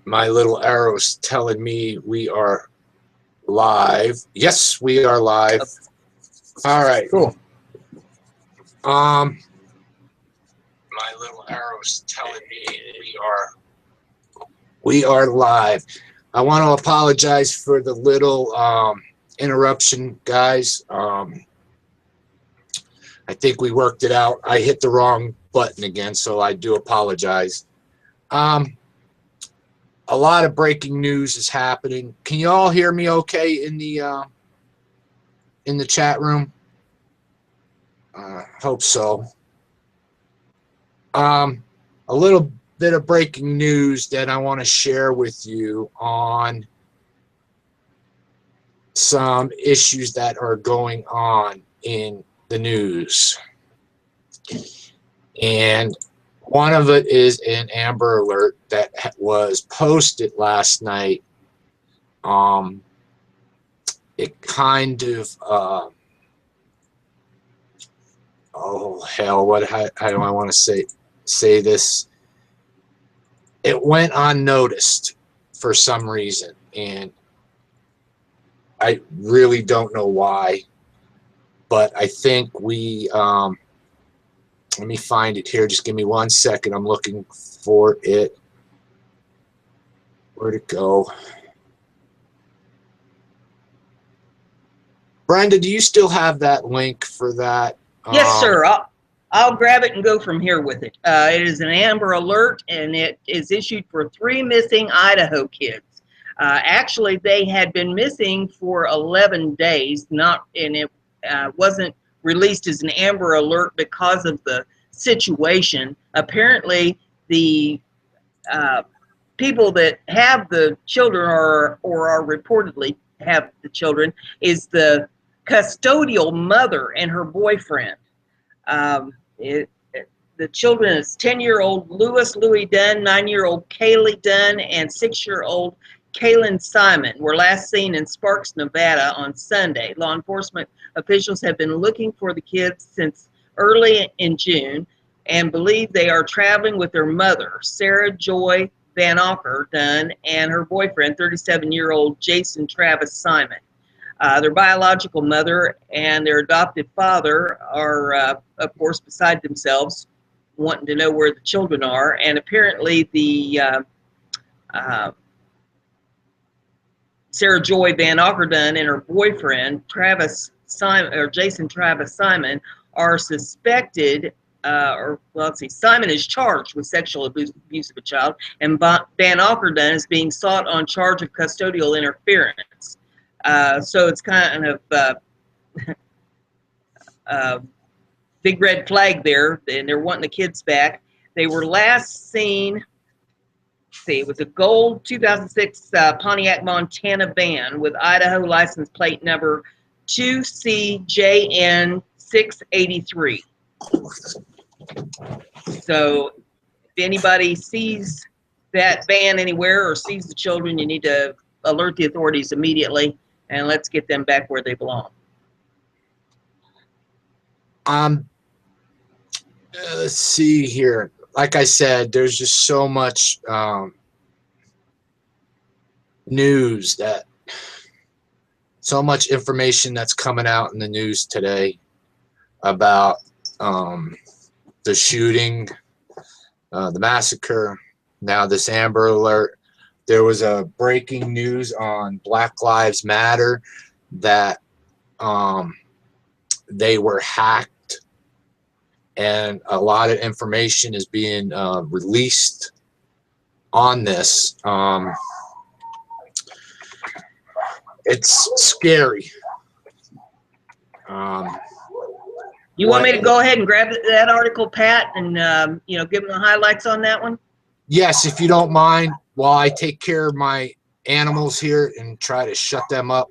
My little arrow's telling me we are live. Yes, we are live. All right. Cool. My little arrow's telling me we are live. I want to apologize for the little interruption, guys. I think we worked it out. I hit the wrong button again, so I do apologize. A lot of breaking news is happening. Can you all hear me okay in the chat room? Hope so. A little bit of breaking news that I want to share with you on some issues that are going on in the news. And one of it is an Amber Alert that was posted last night. It kind of, oh hell, how do I want to say this? It went unnoticed for some reason, and I really don't know why, but I think we, let me find it here. Just give me 1 second. I'm looking for it. Where'd it go? Brenda, do you still have that link for that? Yes, sir. I'll grab it and go from here with it. It is an Amber Alert, and it is issued for 3 missing Idaho kids. Actually, they had been missing for 11 days, and it wasn't released as an Amber Alert because of the situation. Apparently, the people that have the children or are reportedly have the children is the custodial mother and her boyfriend. The children is 10-year-old Louis Dunn, 9-year-old Kaylee Dunn, and 6-year-old Kaylin Simon were last seen in Sparks, Nevada on Sunday. Law enforcement officials have been looking for the kids since early in June and believe they are traveling with their mother, Sarah Joy Van Auker Dunn, and her boyfriend, 37-year-old Jason Travis Simon. Their biological mother and their adopted father are, of course, beside themselves, wanting to know where the children are. And apparently the Sarah Joy Van Aukerdun and her boyfriend, Jason Travis Simon, are suspected, Simon is charged with sexual abuse of a child, and Van Aukerdun is being sought on charge of custodial interference. So it's kind of big red flag there, and they're wanting the kids back. They were last seen, it was a gold 2006 Pontiac, Montana van with Idaho license plate number 2CJN683. So if anybody sees that van anywhere or sees the children, you need to alert the authorities immediately, and let's get them back where they belong. Let's see here. Like I said, there's just so much news so much information that's coming out in the news today about the shooting, the massacre, now this Amber Alert. There was a breaking news on Black Lives Matter that they were hacked, and a lot of information is being released on this. It's scary. You want me to go ahead and grab that article, Pat, and give them the highlights on that one? Yes, if you don't mind, while I take care of my animals here and try to shut them up.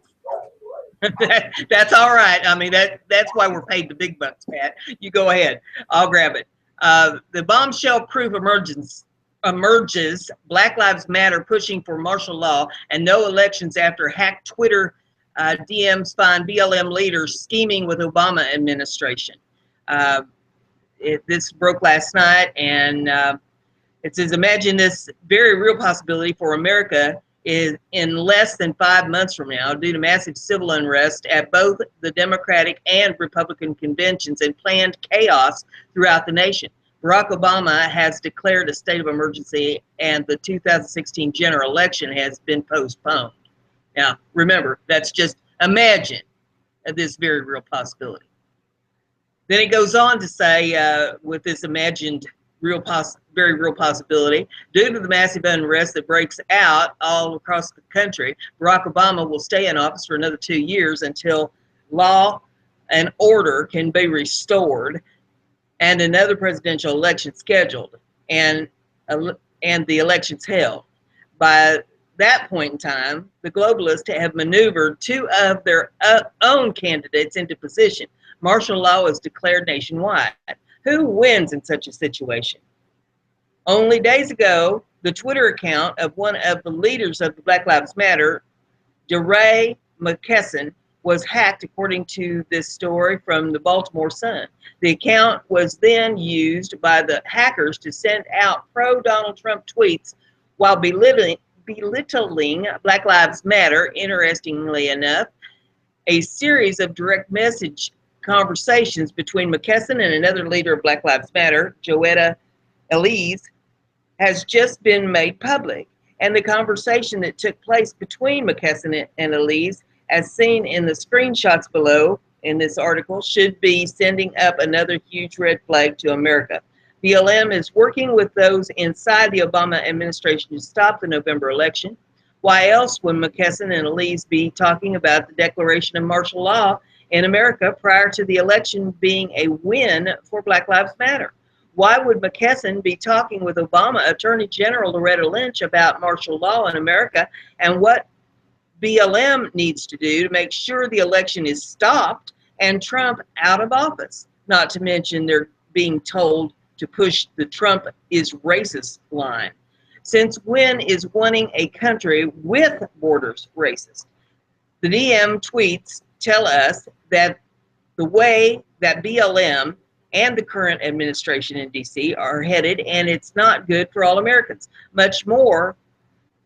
That's all right. I mean, that's why we're paid the big bucks, Pat. You go ahead. I'll grab it. The bombshell proof emerges. Black Lives Matter pushing for martial law and no elections after hacked Twitter DMs find BLM leaders scheming with Obama administration. This broke last night, and It says, imagine this very real possibility for America is in less than 5 months from now due to massive civil unrest at both the Democratic and Republican conventions and planned chaos throughout the nation. Barack Obama has declared a state of emergency and the 2016 general election has been postponed. Now, remember, that's just imagine this very real possibility. Then it goes on to say, with this imagined very real possibility, due to the massive unrest that breaks out all across the country, Barack Obama will stay in office for another 2 years until law and order can be restored and another presidential election scheduled and the elections held. By that point in time, the globalists have maneuvered 2 of their own candidates into position. Martial law is declared nationwide. Who wins in such a situation? Only days ago, the Twitter account of one of the leaders of the Black Lives Matter, DeRay McKesson, was hacked, according to this story from the Baltimore Sun. The account was then used by the hackers to send out pro-Donald Trump tweets while belittling Black Lives Matter. Interestingly enough, a series of direct message conversations between McKesson and another leader of Black Lives Matter, Joetta Elise, has just been made public. And the conversation that took place between McKesson and Elise, as seen in the screenshots below in this article, should be sending up another huge red flag to America. BLM is working with those inside the Obama administration to stop the November election. Why else would McKesson and Elise be talking about the declaration of martial law in America prior to the election being a win for Black Lives Matter? Why would McKesson be talking with Obama Attorney General Loretta Lynch about martial law in America and what BLM needs to do to make sure the election is stopped and Trump out of office? Not to mention they're being told to push the Trump is racist line. Since when is wanting a country with borders racist? The DM tweets tell us that the way that BLM and the current administration in DC are headed, and it's not good for all Americans. Much more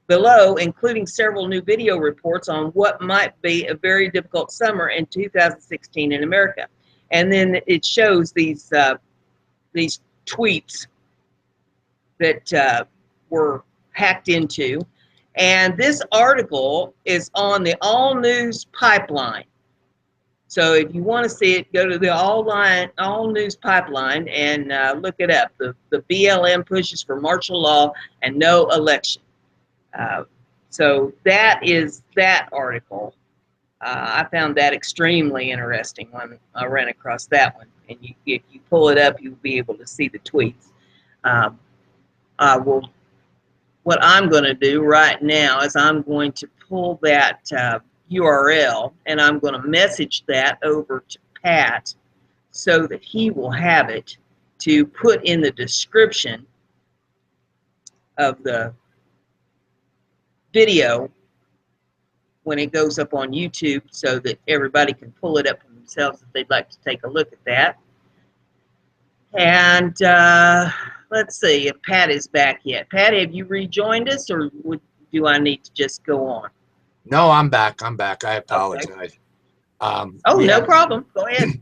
below, including several new video reports on what might be a very difficult summer in 2016 in America. And then it shows these tweets that were hacked into. And this article is on the All News Pipeline. So if you want to see it, go to the All News Pipeline and look it up. The BLM pushes for martial law and no election. So that is that article. I found that extremely interesting when I ran across that one. And if you pull it up, you'll be able to see the tweets. What I'm going to do right now is I'm going to pull that URL and I'm going to message that over to Pat so that he will have it to put in the description of the video when it goes up on YouTube so that everybody can pull it up for themselves if they'd like to take a look at that. And let's see if Pat is back yet. Pat, have you rejoined us, or do I need to just go on? No, I'm back. I apologize. Okay. No problem. Go ahead.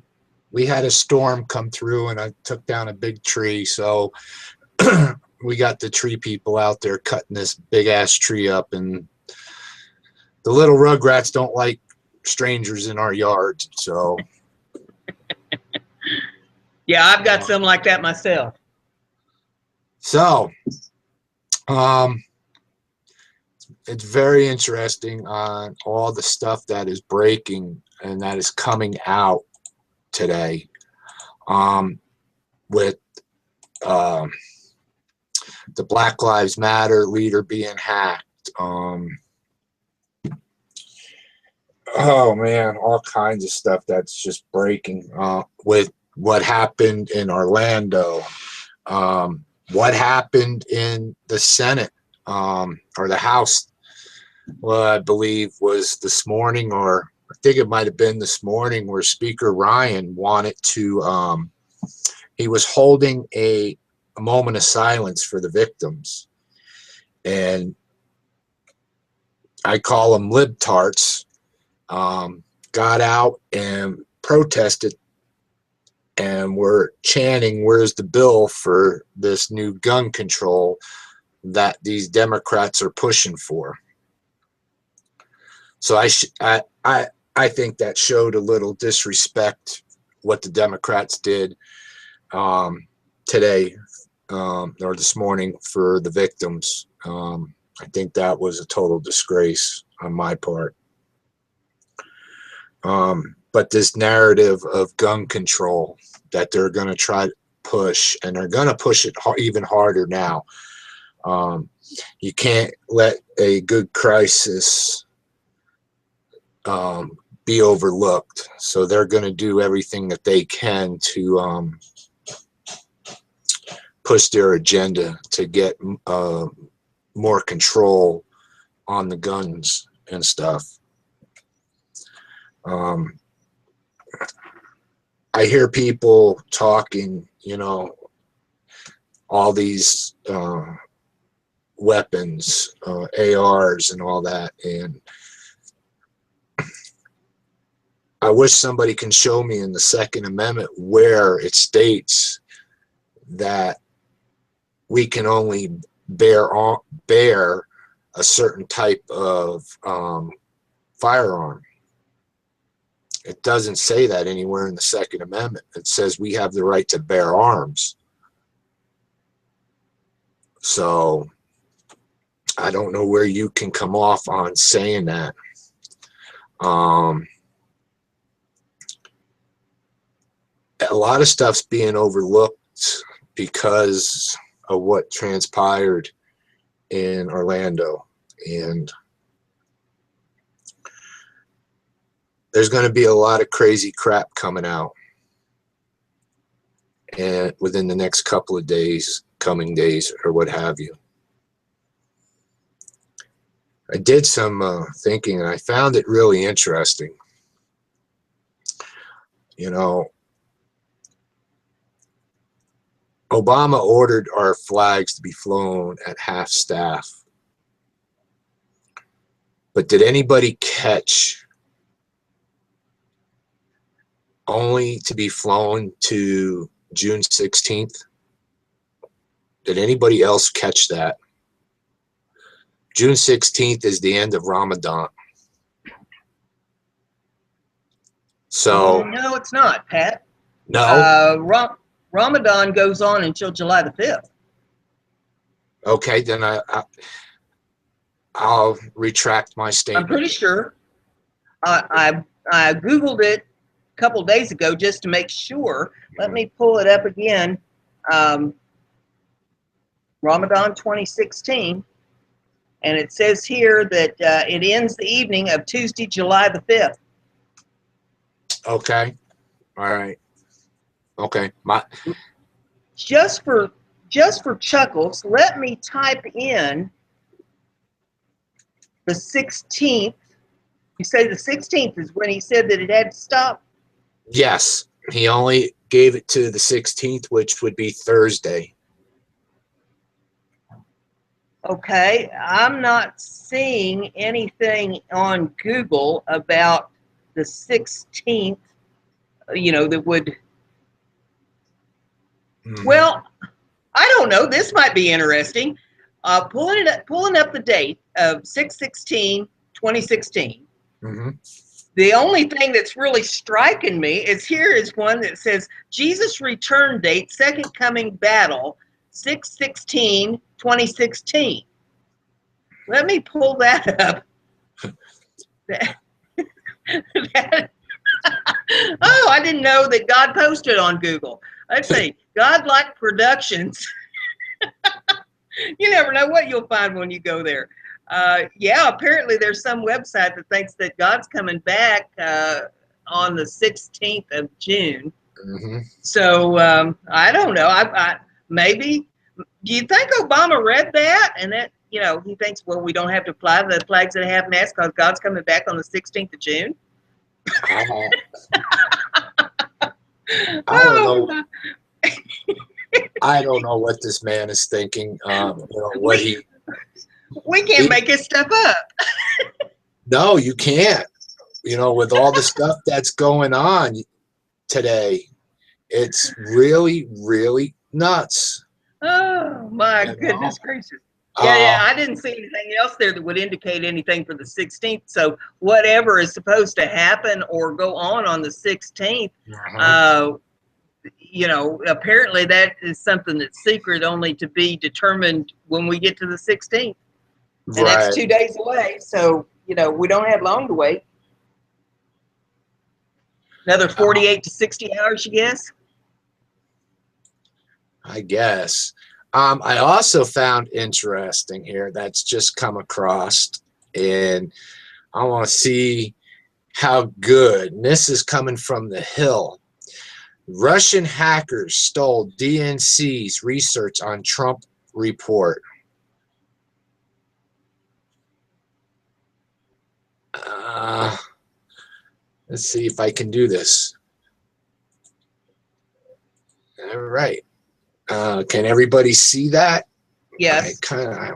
We had a storm come through, and I took down a big tree. So we got the tree people out there cutting this big-ass tree up, and the little rugrats don't like strangers in our yard. So yeah, I've got some like that myself. So, it's very interesting on all the stuff that is breaking and that is coming out today, with the Black Lives Matter leader being hacked. Oh man, all kinds of stuff that's just breaking with what happened in Orlando. What happened in the Senate or the House, well, I believe was this morning, or I think it might have been this morning, where Speaker Ryan wanted to, he was holding a a moment of silence for the victims. And I call them libtards, got out and protested and were chanting, "Where's the bill for this new gun control that these Democrats are pushing for?" So I think that showed a little disrespect what the Democrats did today or this morning for the victims. I think that was a total disgrace on my part. But this narrative of gun control that they're going to try to push, and they're going to push it even harder now. You can't let a good crisis be overlooked. So they're going to do everything that they can to push their agenda to get more control on the guns and stuff. I hear people talking, you know, all these weapons, ARs and all that, and I wish somebody can show me in the Second Amendment where it states that we can only bear a certain type of firearm. It doesn't say that anywhere in the Second Amendment. It says we have the right to bear arms. So I don't know where you can come off on saying that. A lot of stuff's being overlooked because of what transpired in Orlando, and there's going to be a lot of crazy crap coming out and within the next couple of days, coming days, or what have you. I did some thinking, and I found it really interesting. You know, Obama ordered our flags to be flown at half staff. But did anybody catch only to be flown to June 16th? Did anybody else catch that? June 16th is the end of Ramadan. So no, it's not, Pat. No. Ramadan goes on until July the 5th. Okay, then I'll retract my statement. I'm pretty sure. I Googled it a couple days ago just to make sure. Let me pull it up again. Ramadan 2016. And it says here that it ends the evening of Tuesday, July the 5th. Okay. All right. Okay. Just for chuckles, let me type in the 16th. You say the 16th is when he said that it had to stop? Yes. He only gave it to the 16th, which would be Thursday. Okay, I'm not seeing anything on Google about the 16th, you know, that would, well, I don't know, this might be interesting. Pulling up the date of 6/16/2016. The only thing that's really striking me is here is one that says Jesus return date, second coming battle, 6/16/2016. Let me pull that up. Oh, I didn't know that God posted on Google. Let's see, Godlike Productions. You never know what you'll find when you go there. Yeah, apparently there's some website that thinks that God's coming back on the 16th of June. So I don't know. I maybe. Do you think Obama read that and that, you know, he thinks, well, we don't have to fly the flags at half-mast because God's coming back on the 16th of June? I don't know. I don't know what this man is thinking. What We can't make his stuff up. no, you can't. With all the stuff that's going on today, it's really, really nuts. Oh my goodness gracious. Yeah, I didn't see anything else there that would indicate anything for the 16th. So whatever is supposed to happen or go on the 16th, apparently that is something that's secret, only to be determined when we get to the 16th. And that's 2 days away. So, we don't have long to wait. Another 48 to 60 hours, you guess? I guess. I also found interesting here that's just come across, and I want to see how good. And this is coming from The Hill. Russian hackers stole DNC's research on Trump report. Let's see if I can do this. All right. Can everybody see that? Yes. I'm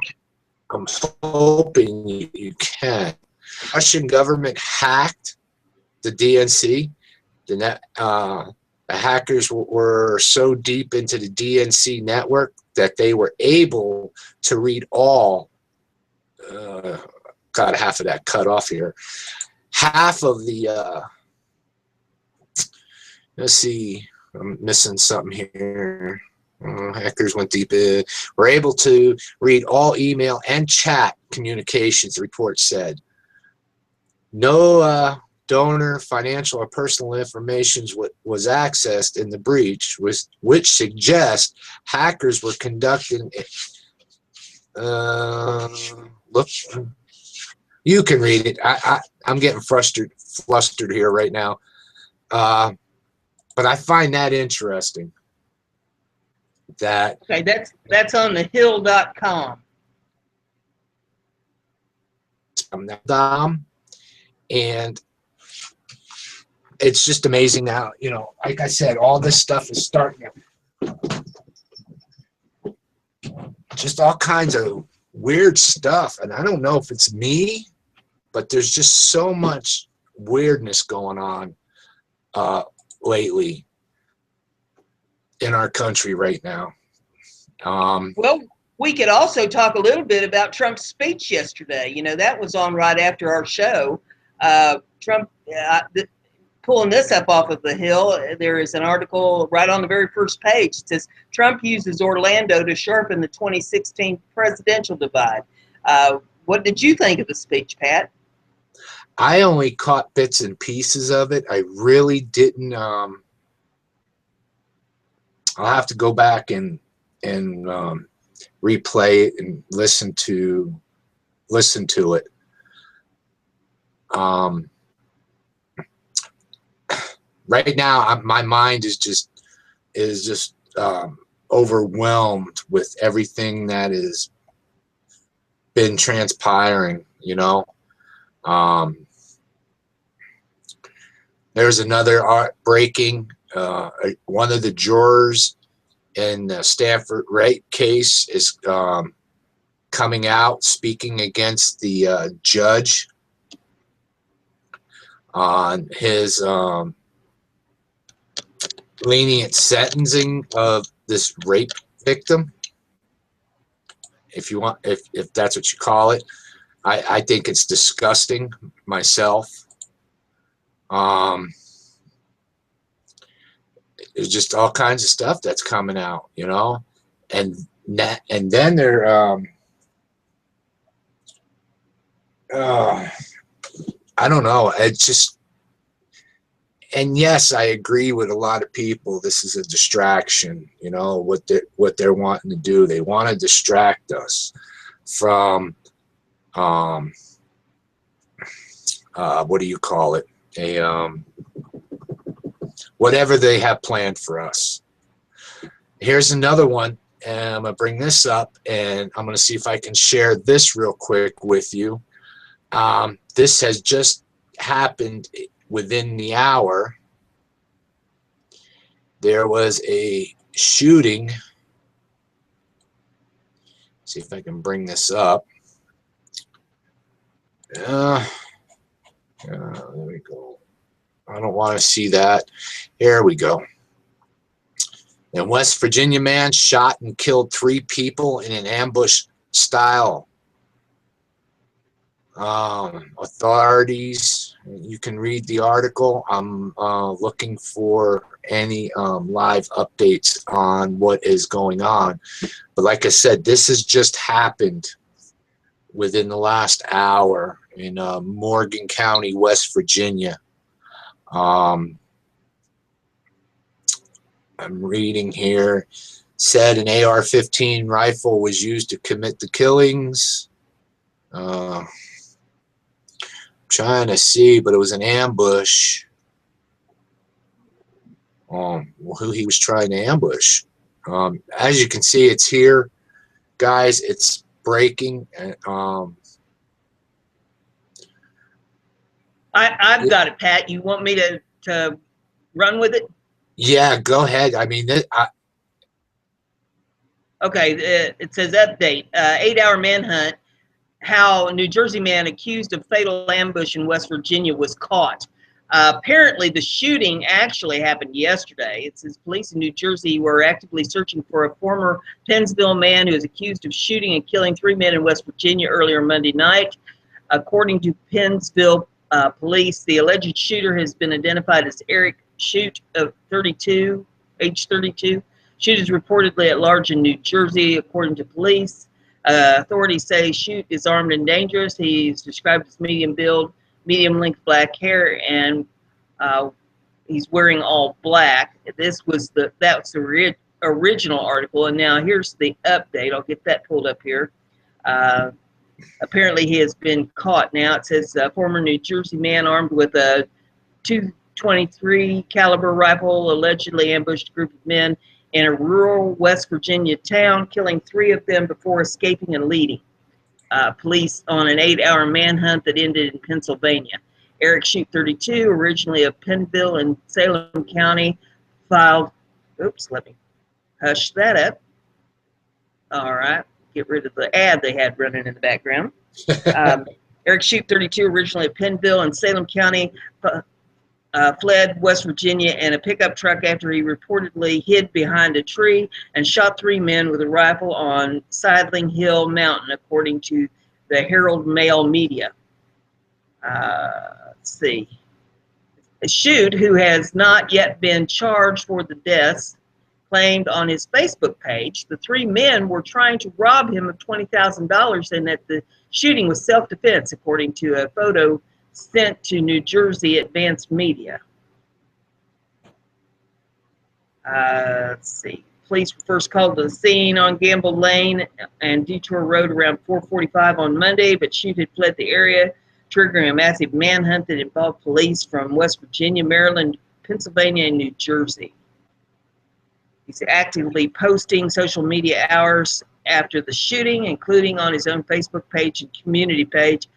hoping you can. Russian government hacked the DNC. The hackers were so deep into the DNC network that they were able to read all. Got half of that cut off here. Half of the. Let's see. I'm missing something here. Hackers went deep in. Were able to read all email and chat communications, the report said. No donor, financial, or personal information was accessed in the breach, which suggests hackers were conducting. Look, you can read it. I'm getting flustered here right now. But I find that interesting. Okay, that's on thehill.com. And it's just amazing how, like I said, all this stuff is starting to, just all kinds of weird stuff. And I don't know if it's me, but there's just so much weirdness going on lately in our country right now. Well, we could also talk a little bit about Trump's speech yesterday. That was on right after our show. Trump, pulling this up off of The Hill, there is an article right on the very first page. It says, Trump uses Orlando to sharpen the 2016 presidential divide. What did you think of the speech, Pat? I only caught bits and pieces of it. I really didn't. I'll have to go back and replay it and listen to it. Right now, my mind is just overwhelmed with everything that has been transpiring. There's another breaking. One of the jurors in the Stanford rape case is coming out speaking against the judge on his lenient sentencing of this rape victim. If that's what you call it. I think it's disgusting myself. There's just all kinds of stuff that's coming out, and then they're I don't know. It's just, and yes, I agree with a lot of people. This is a distraction, what they're wanting to do. They want to distract us from what do you call it? Whatever they have planned for us. Here's another one, and I'm going to bring this up, and I'm going to see if I can share this real quick with you. This has just happened within the hour. There was a shooting. See if I can bring this up. There we go. I don't want to see that. Here we go. A West Virginia man shot and killed 3 people in an ambush style. Authorities, you can read the article. I'm looking for any live updates on what is going on. But like I said, this has just happened within the last hour in Morgan County, West Virginia. I'm reading here. Said an AR-15 rifle was used to commit the killings. Trying to see, but it was an ambush. Who he was trying to ambush. As you can see, it's here, guys. It's breaking. I've got it, Pat. You want me to run with it? Yeah, go ahead. I mean, Okay, it says update. 8-hour manhunt. How a New Jersey man accused of fatal ambush in West Virginia was caught. Apparently, the shooting actually happened yesterday. It says police in New Jersey were actively searching for a former Pennsville man who is accused of shooting and killing 3 men in West Virginia earlier Monday night. According to Pennsville police, the alleged shooter has been identified as Eric Shute, of 32, age 32. Shute is reportedly at large in New Jersey, according to police. Authorities say Shute is armed and dangerous. He's described as medium build, medium length black hair, and he's wearing all black. That's the original article, and now here's the update. I'll get that pulled up here. Apparently, he has been caught now. It says former New Jersey man armed with a .223 caliber rifle allegedly ambushed a group of men in a rural West Virginia town, killing 3 of them before escaping and leading. Police on an 8-hour manhunt that ended in Pennsylvania. Eric Shute, 32, originally of Pennville in Salem County, filed. Oops, let me hush that up. All right, get rid of the ad they had running in the background. Eric Shute, 32, originally of Pennville in Salem County, fled West Virginia in a pickup truck after he reportedly hid behind a tree and shot 3 men with a rifle on Sidling Hill Mountain, according to the Herald Mail Media. Let's see. Shute, who has not yet been charged for the deaths, claimed on his Facebook page the 3 men were trying to rob him of $20,000 and that the shooting was self-defense, according to a photo sent to New Jersey Advanced Media. Let's see. Police were first called to the scene on Gamble Lane and Detour Road around 4:45 on Monday, but Shute had fled the area, triggering a massive manhunt that involved police from West Virginia, Maryland, Pennsylvania, and New Jersey. He's actively posting social media hours after the shooting, including on his own Facebook page and community page,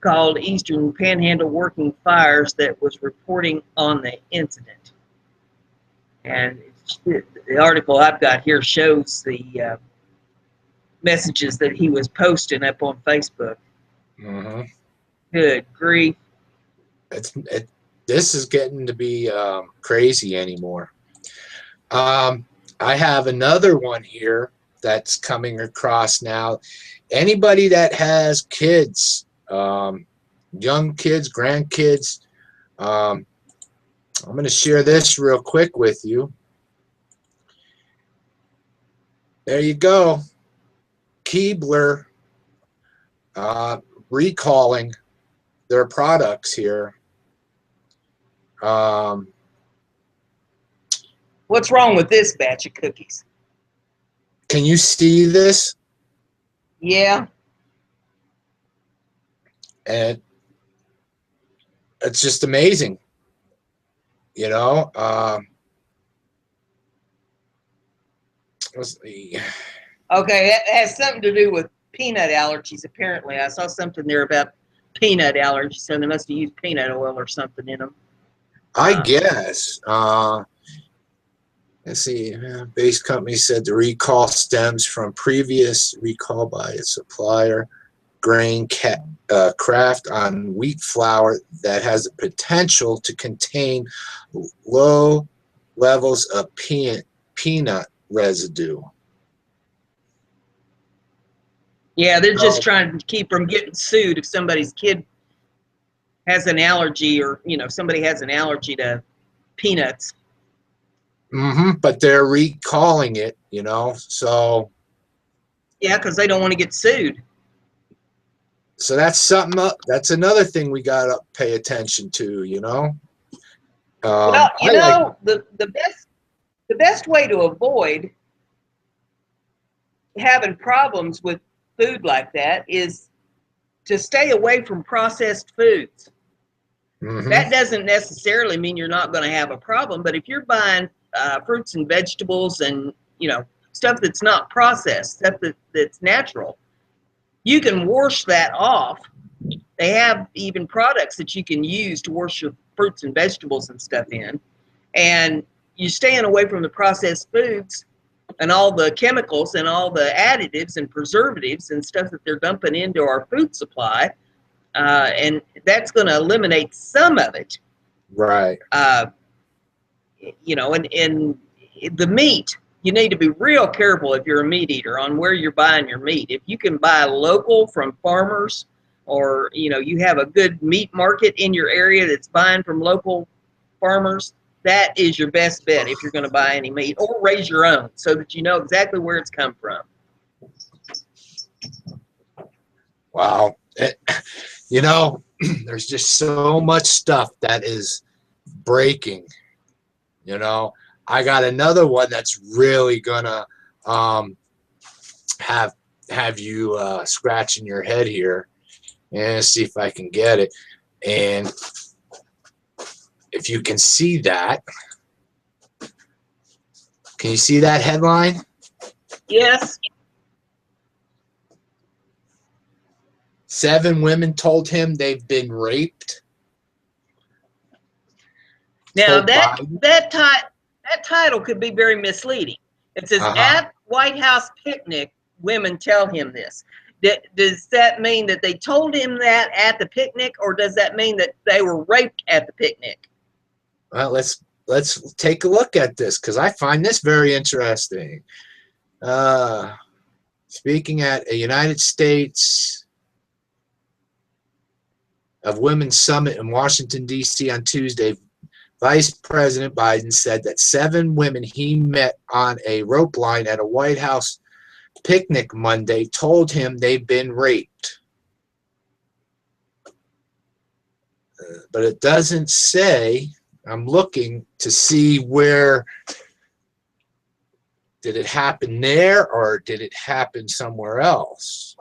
called Eastern Panhandle Working Fires, that was reporting on the incident. And the article I've got here shows the messages that he was posting up on Facebook. Mm-hmm. Good grief. This is getting to be crazy anymore. I have another one here that's coming across now. Anybody that has kids, young kids, grandkids, I'm going to share this real quick with you. There you go. Keebler recalling their products here. What's wrong with this batch of cookies? Can you see this? Yeah. And it's just amazing, you know. Let's see. Okay, it has something to do with peanut allergies, apparently. I saw something there about peanut allergies, so they must have used peanut oil or something in them. I guess. Let's see. Base company said the recall stems from previous recall by a supplier, Kraft, on wheat flour that has the potential to contain low levels of peanut residue. Yeah, they're just Oh. trying to keep from getting sued if somebody's kid has an allergy, or somebody has an allergy to peanuts. But they're recalling it, so. Yeah, because they don't want to get sued. So that's something. That's another thing we gotta pay attention to, Well, like. the best way to avoid having problems with food like that is to stay away from processed foods. That doesn't necessarily mean you're not going to have a problem, but if you're buying fruits and vegetables and stuff that's not processed, stuff that's natural, you can wash that off. They have even products that you can use to wash your fruits and vegetables and stuff in, and you're staying away from the processed foods and all the chemicals and all the additives and preservatives and stuff that they're dumping into our food supply, and that's going to eliminate some of it. Right. And the meat, you need to be real careful if you're a meat eater on where you're buying your meat. If you can buy local from farmers, or you have a good meat market in your area that's buying from local farmers, that is your best bet if you're going to buy any meat, or raise your own so that you know exactly where it's come from. Wow. There's just so much stuff that is breaking. I got another one that's really gonna have you scratching your head here, and see if I can get it. And if you can see that, can you see that headline? Yes. 7 women told him they've been raped. Now that title could be very misleading. It says at White House picnic, women tell him this. Does that mean that they told him that at the picnic, or does that mean that they were raped at the picnic? Well, let's take a look at this, because I find this very interesting. Speaking at a United States of Women's Summit in Washington, D.C. on Tuesday, Vice President Biden said that 7 women he met on a rope line at a White House picnic Monday told him they've been raped. But it doesn't say. I'm looking to see where. Did it happen there, or did it happen somewhere else?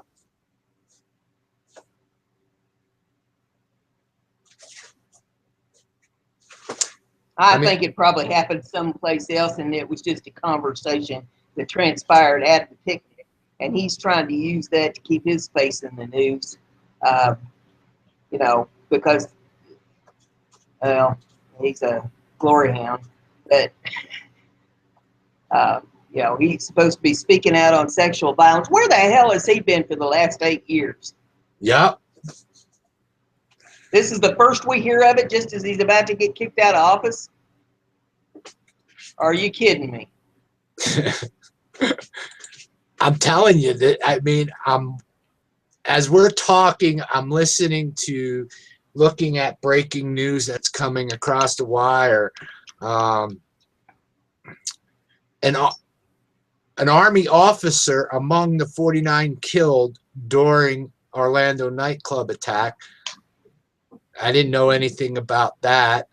I think it probably happened someplace else, and it was just a conversation that transpired at the picnic, and he's trying to use that to keep his face in the news, because, well, he's a glory hound, but, he's supposed to be speaking out on sexual violence. Where the hell has he been for the last 8 years? Yep. This is the first we hear of it, just as he's about to get kicked out of office? Are you kidding me? I'm telling you that, as we're talking, I'm listening to, looking at breaking news that's coming across the wire. An Army officer among the 49 killed during Orlando nightclub attack. I didn't know anything about that.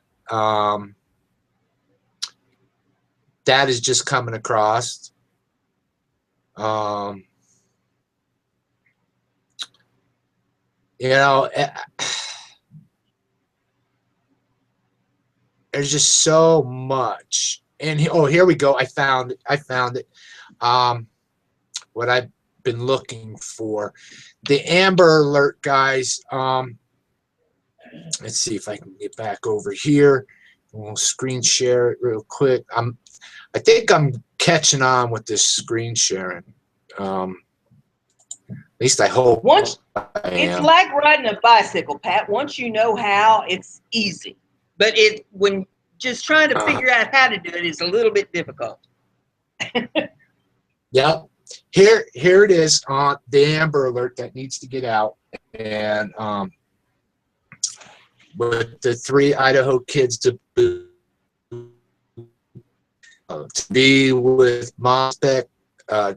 That is just coming across. There's just so much. And here we go. I found it. What I've been looking for. The Amber Alert guys. Let's see if I can get back over here. We'll screen share it real quick. I think I'm catching on with this screen sharing. At least I hope Once I it's am. like riding a bicycle, Pat. Once you know how, it's easy. But when just trying to figure out how to do it is a little bit difficult. Yep. Here it is on the Amber Alert that needs to get out, and with the 3 Idaho kids to be with Mospec,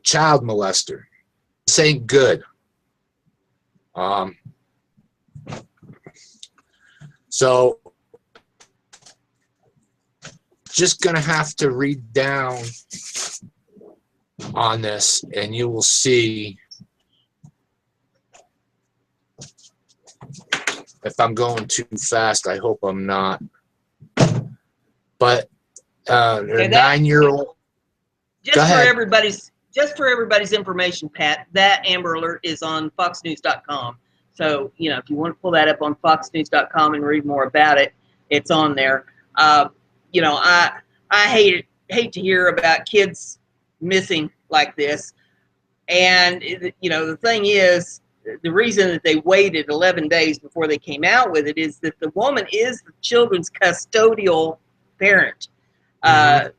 child molester. This ain't good. So just gonna have to read down on this, and you will see if I'm going too fast. I hope I'm not. But a 9-year-old. Just for everybody's information, Pat, that Amber Alert is on FoxNews.com. So, you know, if you want to pull that up on FoxNews.com and read more about it, it's on there. You know, I hate to hear about kids missing like this. And, you know, the thing is, the reason that they waited 11 days before they came out with it is that the woman is the children's custodial parent. The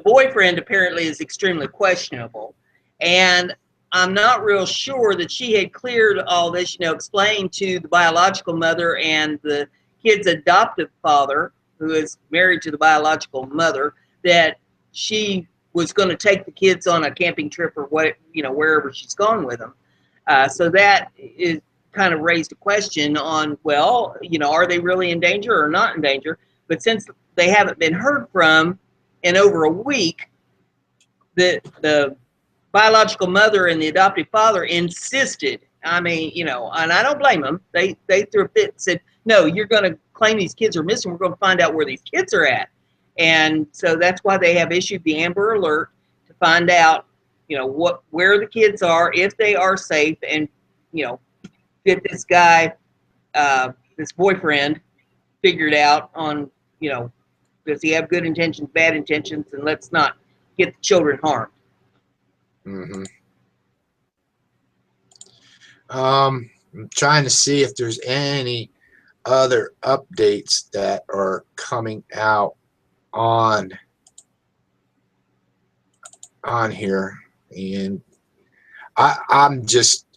boyfriend apparently is extremely questionable. And I'm not real sure that she had cleared all this, you know, explained to the biological mother and the kid's adoptive father, who is married to the biological mother, that she was going to take the kids on a camping trip or what, you know, wherever she's gone with them. So that is kind of raised a question on, well, you know, are they really in danger or not in danger? But since they haven't been heard from in over a week, the biological mother and the adoptive father insisted. I mean, you know, and I don't blame them. They threw a fit and said, no, you're going to claim these kids are missing. We're going to find out where these kids are at. And so that's why they have issued the Amber Alert, to find out, you know, where the kids are, if they are safe, and, you know, get this guy, this boyfriend, figured out on, you know, does he have good intentions, bad intentions, and let's not get the children harmed. I'm trying to see if there's any other updates that are coming out on here, and I'm just,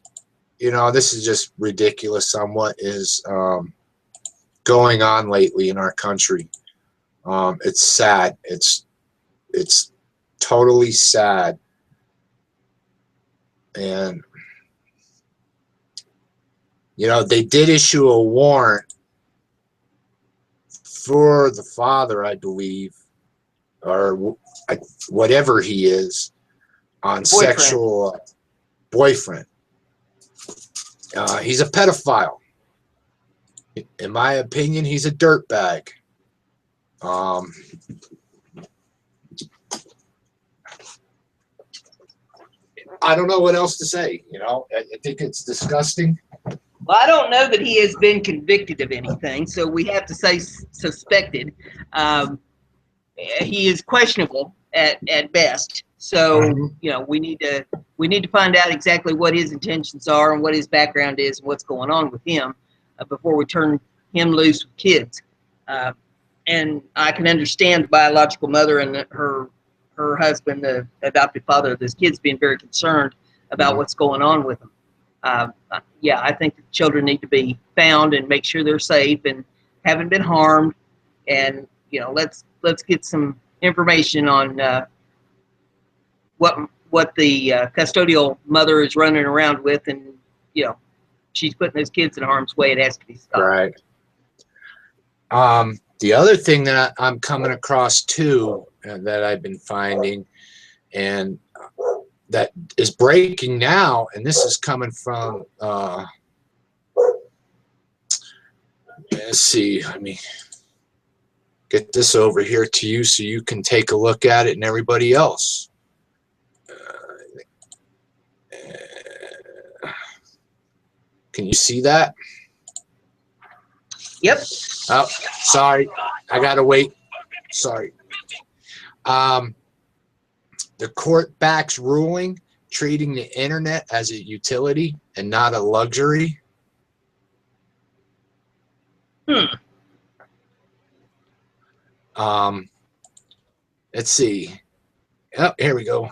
you know, this is just ridiculous on what is going on lately in our country. It's sad. It's totally sad. And, you know, they did issue a warrant for the father, I believe, or whatever he is, on sexual boyfriend. He's a pedophile. In my opinion, he's a dirtbag. I don't know what else to say. You know, I think it's disgusting. Well, I don't know that he has been convicted of anything, so we have to say suspected. He is questionable at best. So, you know, we need to find out exactly what his intentions are and what his background is and what's going on with him before we turn him loose with kids. And I can understand the biological mother and her husband, the adoptive father of this kid's, being very concerned about what's going on with them. Yeah, I think the children need to be found and make sure they're safe and haven't been harmed. And, you know, let's get some information on what the custodial mother is running around with, and, you know, she's putting those kids in harm's way. It has to be stopped. Right. The other thing that I'm coming across too, that I've been finding, and that is breaking now, and this is coming from, let's see, let me get this over here to you so you can take a look at it and everybody else. Can you see that? Yep. Oh, sorry. I gotta wait. Sorry. The court backs ruling treating the internet as a utility and not a luxury. Let's see. Oh, here we go.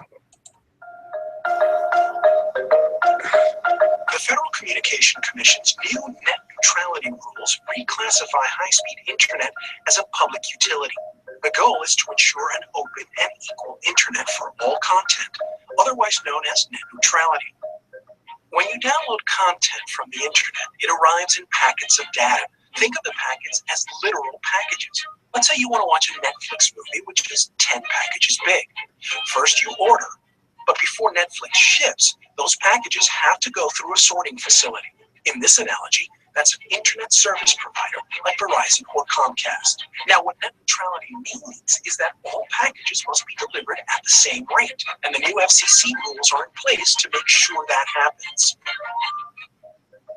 The Federal Communication Commission's new net neutrality rules reclassify high-speed internet as a public utility. The goal is to ensure an open and equal internet for all content, otherwise known as net neutrality. When you download content from the internet, it arrives in packets of data. Think of the packets as literal packages. Let's say you want to watch a Netflix movie, which is 10 packages big. First you order, but before Netflix ships, those packages have to go through a sorting facility. In this analogy, that's an internet service provider like Verizon or Comcast. Now, what net neutrality means is that all packages must be delivered at the same rate, and the new FCC rules are in place to make sure that happens.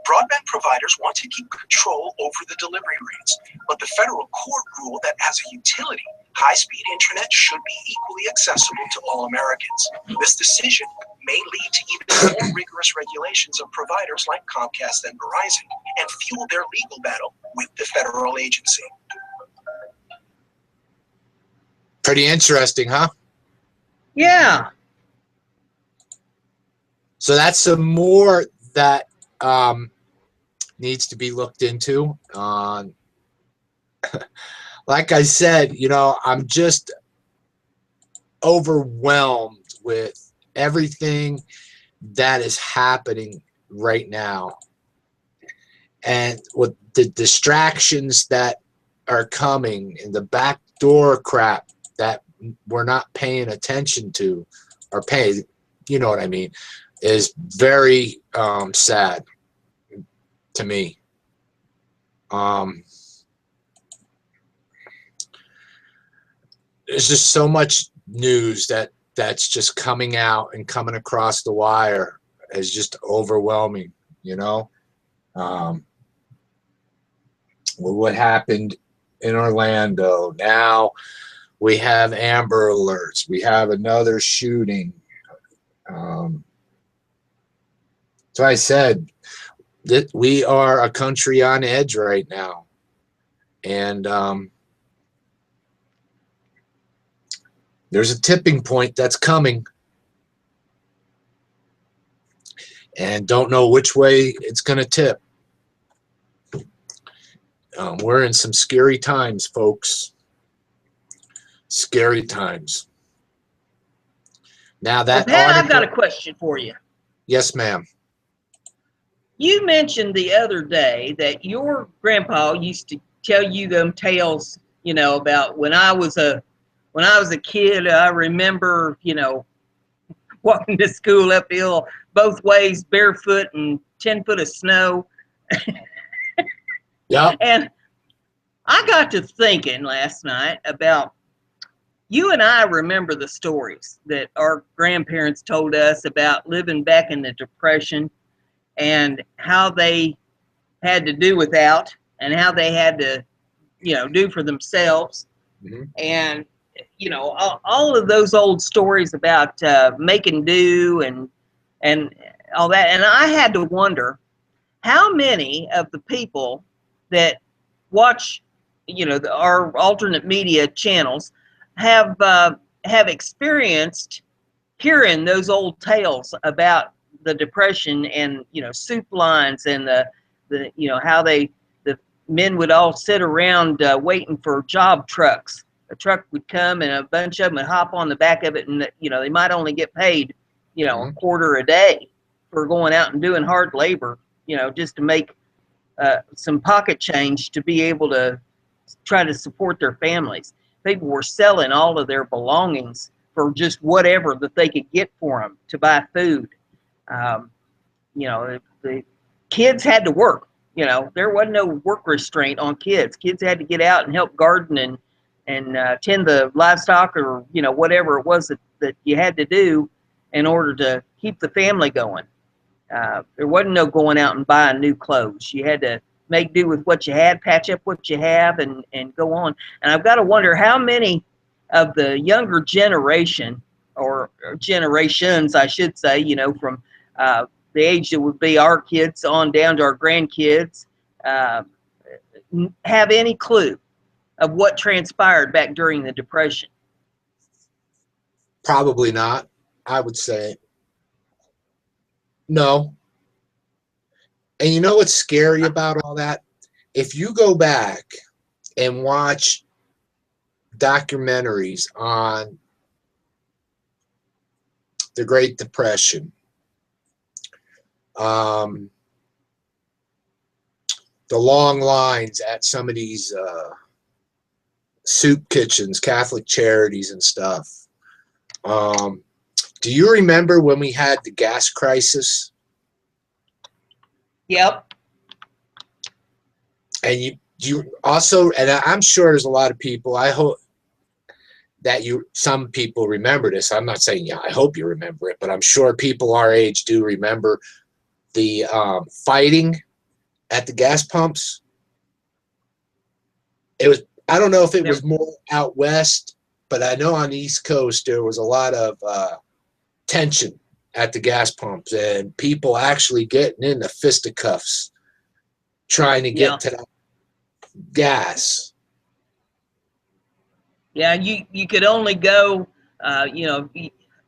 Broadband providers want to keep control over the delivery rates, but the federal court ruled that as a utility, high-speed internet should be equally accessible to all Americans. This decision may lead to even more rigorous regulations of providers like Comcast and Verizon and fuel their legal battle with the federal agency. Pretty interesting, huh? Yeah. So that's some more that needs to be looked into. Like I said, you know, I'm just overwhelmed with everything that is happening right now, and with the distractions that are coming and the backdoor crap that we're not paying attention to, or pay, you know what I mean, is very sad to me. There's just so much news that's just coming out and coming across the wire is just overwhelming, you know. What happened in Orlando, now we have Amber Alerts, we have another shooting. So I said that we are a country on edge right now, and there's a tipping point that's coming, and don't know which way it's going to tip. We're in some scary times, folks. Scary times. Now that Pat, article, I've got a question for you. Yes, ma'am. You mentioned the other day that your grandpa used to tell you them tales, you know, about when I was a kid. I remember, you know, walking to school uphill both ways, barefoot, and 10 foot of snow. Yep. And I got to thinking last night about, you and I remember the stories that our grandparents told us about living back in the Depression and how they had to do without and how they had to, you know, do for themselves. Mm-hmm. And, you know, all of those old stories about making do and all that. And I had to wonder how many of the people that watch, you know, our alternate media channels have experienced hearing those old tales about the Depression and, you know, soup lines and the you know, how the men would all sit around waiting for job trucks. A truck would come and a bunch of them would hop on the back of it, and, you know, they might only get paid, you know, a quarter a day for going out and doing hard labor, you know, just to make some pocket change to be able to try to support their families. People were selling all of their belongings for just whatever that they could get for them to buy food. You know, the kids had to work. You know, there wasn't no work restraint on kids. Kids had to get out and help garden and tend the livestock, or, you know, whatever it was that you had to do in order to keep the family going. There wasn't no going out and buying new clothes. You had to make do with what you had, patch up what you have, and go on. And I've got to wonder how many of the younger generation, or generations, I should say, you know, from the age that would be our kids on down to our grandkids, have any clue of what transpired back during the Depression. Probably not. I would say no. And you know what's scary about all that? If you go back and watch documentaries on the Great Depression, the long lines at some of these soup kitchens, Catholic charities and stuff. Do you remember when we had the gas crisis? Yep. And you also, and I'm sure there's a lot of people, I hope that some people remember this. I'm not saying, yeah, I hope you remember it, but I'm sure people our age do remember the fighting at the gas pumps. It was, I don't know if it was more out west, but I know on the East Coast there was a lot of tension at the gas pumps, and people actually getting into fisticuffs trying to get to that gas. Yeah, you could only go, you know,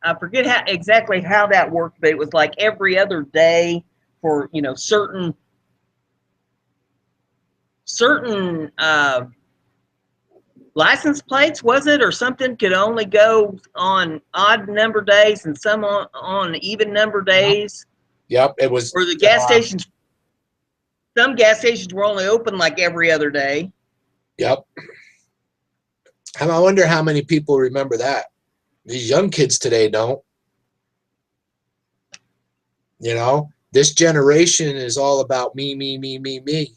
I forget exactly how that worked, but it was like every other day for, you know, certain license plates, was it, or something, could only go on odd number days and some on even number days. Yep, it was. Or the gas stations, some gas stations were only open like every other day. Yep. I wonder how many people remember that. These young kids today don't. You know, this generation is all about me, me, me, me, me.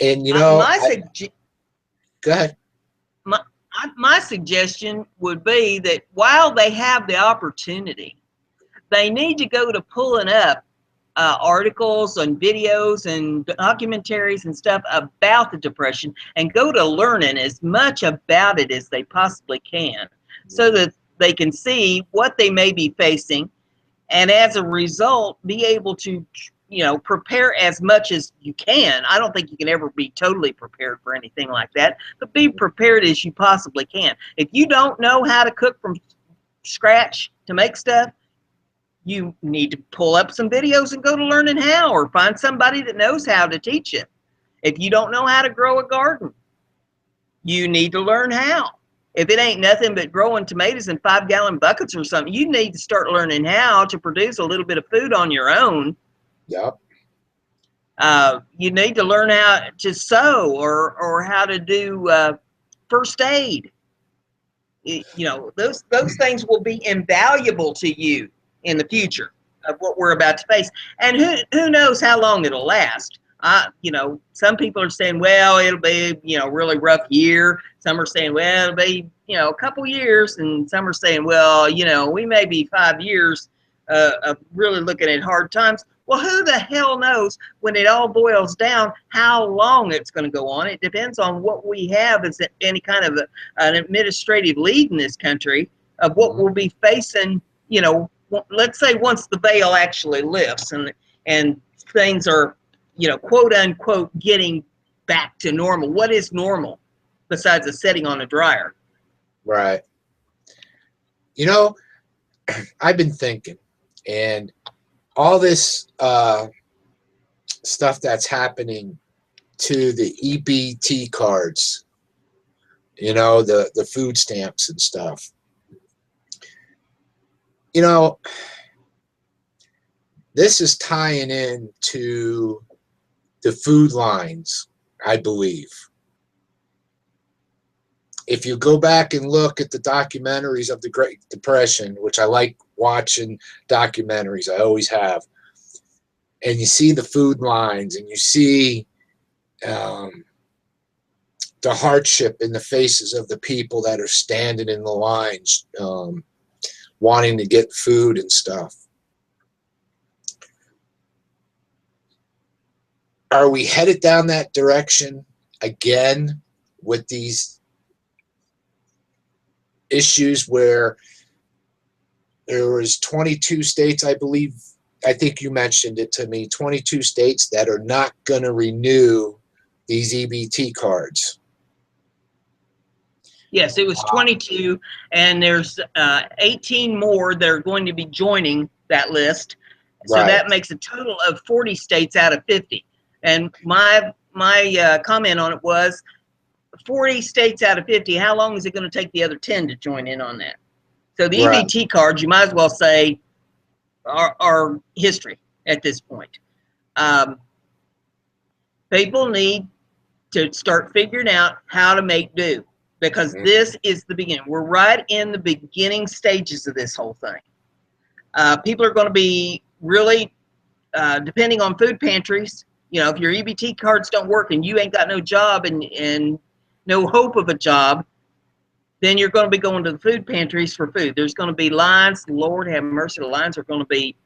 And you know, go ahead. My suggestion would be that while they have the opportunity, they need to go to pulling up articles and videos and documentaries and stuff about the Depression, and go to learning as much about it as they possibly can, so that they can see what they may be facing, and as a result be able to, you know, prepare as much as you can. I don't think you can ever be totally prepared for anything like that, but be prepared as you possibly can. If you don't know how to cook from scratch to make stuff, you need to pull up some videos and go to learning how, or find somebody that knows how to teach you. If you don't know how to grow a garden, you need to learn how. If it ain't nothing but growing tomatoes in 5-gallon buckets or something, you need to start learning how to produce a little bit of food on your own. Yep. You need to learn how to sew, or how to do first aid. You know, those things will be invaluable to you in the future of what we're about to face. And who knows how long it'll last. You know, some people are saying, well, it'll be, you know, a really rough year. Some are saying, well, it'll be, you know, a couple years. And some are saying, well, you know, we may be 5 years of really looking at hard times. Well, who the hell knows, when it all boils down, how long it's going to go on. It depends on what we have as any kind of an administrative lead in this country, of what we'll be facing, you know, let's say once the veil actually lifts and things are, you know, quote unquote, getting back to normal. What is normal besides a setting on a dryer? Right. You know, I've been thinking, and all this stuff that's happening to the EBT cards, you know, the food stamps and stuff. You know, this is tying in to the food lines, I believe. If you go back and look at the documentaries of the Great Depression, which I like watching documentaries, I always have, and you see the food lines, and you see the hardship in the faces of the people that are standing in the lines, wanting to get food and stuff. are we headed down that direction again with these issues where there was 22 states, I believe, I think you mentioned it to me, 22 states that are not going to renew these EBT cards? Yes, it was 22, and there's 18 more that are going to be joining that list. So Right. that makes a total of 40 states out of 50. And my comment on it was 40 states out of 50. How long is it going to take the other 10 to join in on that? So the Right. EBT cards, you might as well say, are history at this point. People need to start figuring out how to make do, because this is the beginning. We're right in the beginning stages of this whole thing. People are going to be really depending on food pantries. You know, if your EBT cards don't work and you ain't got no job and no hope of a job, then you're going to be going to the food pantries for food. There's going to be lines. Lord have mercy, the lines are going to be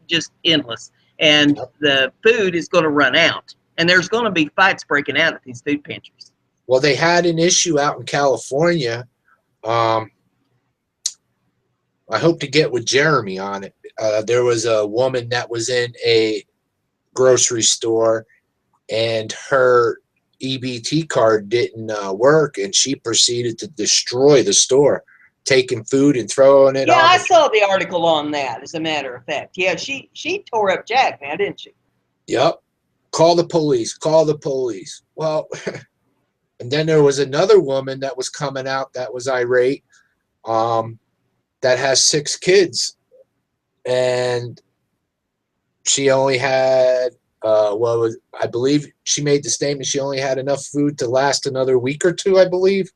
just endless, and the food is going to run out. And there's going to be fights breaking out at these food pantries. Well, they had an issue out in California. I hope to get with Jeremy on it. There was a woman that was in a grocery store, and her EBT card didn't work, and she proceeded to destroy the store, taking food and throwing it on. Yeah, I saw the article on that, as a matter of fact. Yeah, she tore up Jack, man, didn't she? Yep. Call the police. Call the police. Well, and then there was another woman that was coming out that was irate, that has 6 kids, and she only had I believe she made the statement she only had enough food to last another week or two, I believe.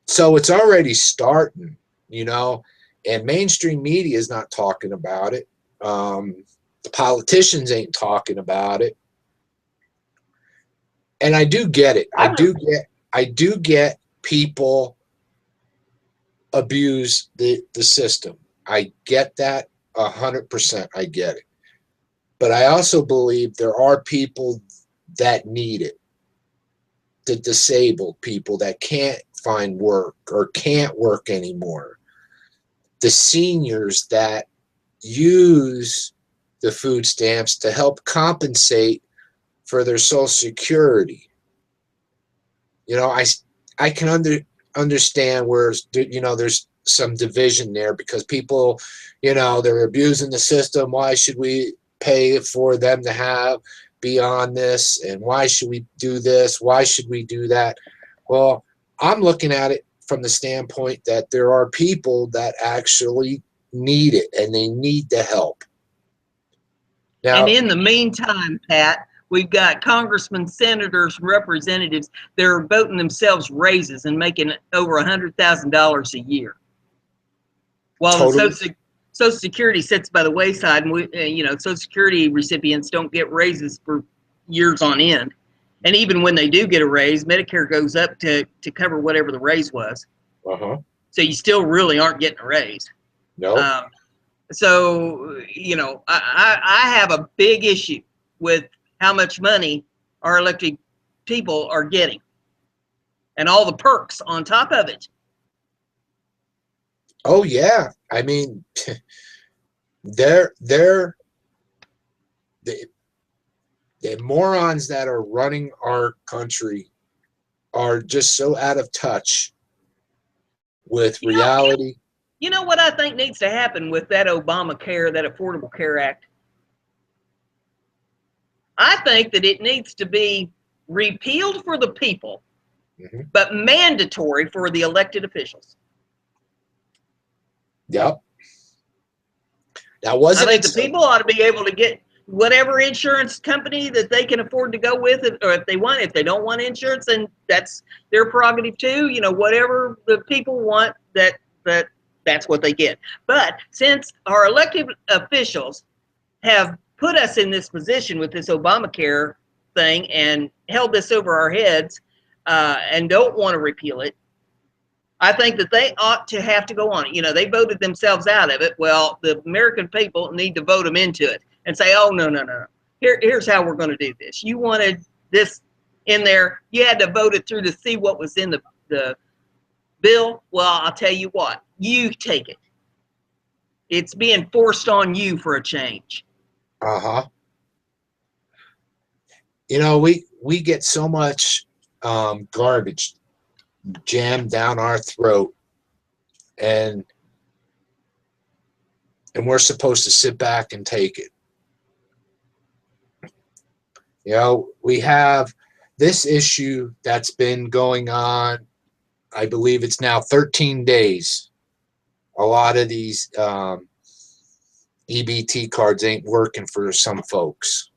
So it's already starting, you know, and mainstream media is not talking about it. The politicians ain't talking about it. And I do get it. I do get people abuse the system. I get that 100%. I get it. But I also believe there are people that need it. The disabled people that can't find work or can't work anymore. The seniors that use the food stamps to help compensate for their Social Security. You know, I can understand where, you know, there's some division there, because people, you know, they're abusing the system. Why should we pay for them to be on this, and why should we do this? Why should we do that? Well, I'm looking at it from the standpoint that there are people that actually need it, and they need the help. Now, and in the meantime, Pat, we've got congressmen, senators, representatives that are voting themselves raises and making over $100,000 a year, while totally. the Social Security sits by the wayside, and we, you know, Social Security recipients don't get raises for years on end. And even when they do get a raise, Medicare goes up to cover whatever the raise was. So you still really aren't getting a raise. No. So, you know, I have a big issue with how much money our elected people are getting, and all the perks on top of it. Oh yeah, I mean, the morons that are running our country are just so out of touch with reality. You know what I think needs to happen with that Obamacare, that Affordable Care Act? I think that it needs to be repealed for the people, but mandatory for the elected officials. Yep. Now, wasn't I think the people ought to be able to get whatever insurance company that they can afford to go with, or if they want. If they don't want insurance, then that's their prerogative too. You know, whatever the people want, that's what they get. But since our elected officials have put us in this position with this Obamacare thing and held this over our heads, and don't want to repeal it, I think that they ought to have to go on it. You know, they voted themselves out of it. Well, the American people need to vote them into it and say, oh, no. here's how we're going to do this. You wanted this in there. You had to vote it through to see what was in the bill. Well, I'll tell you what. You take it. It's being forced on you for a change. Uh-huh. You know, we get so much garbage jammed down our throat, and we're supposed to sit back and take it. You know, we have this issue that's been going on, I believe it's now 13 days. A lot of these EBT cards ain't working for some folks.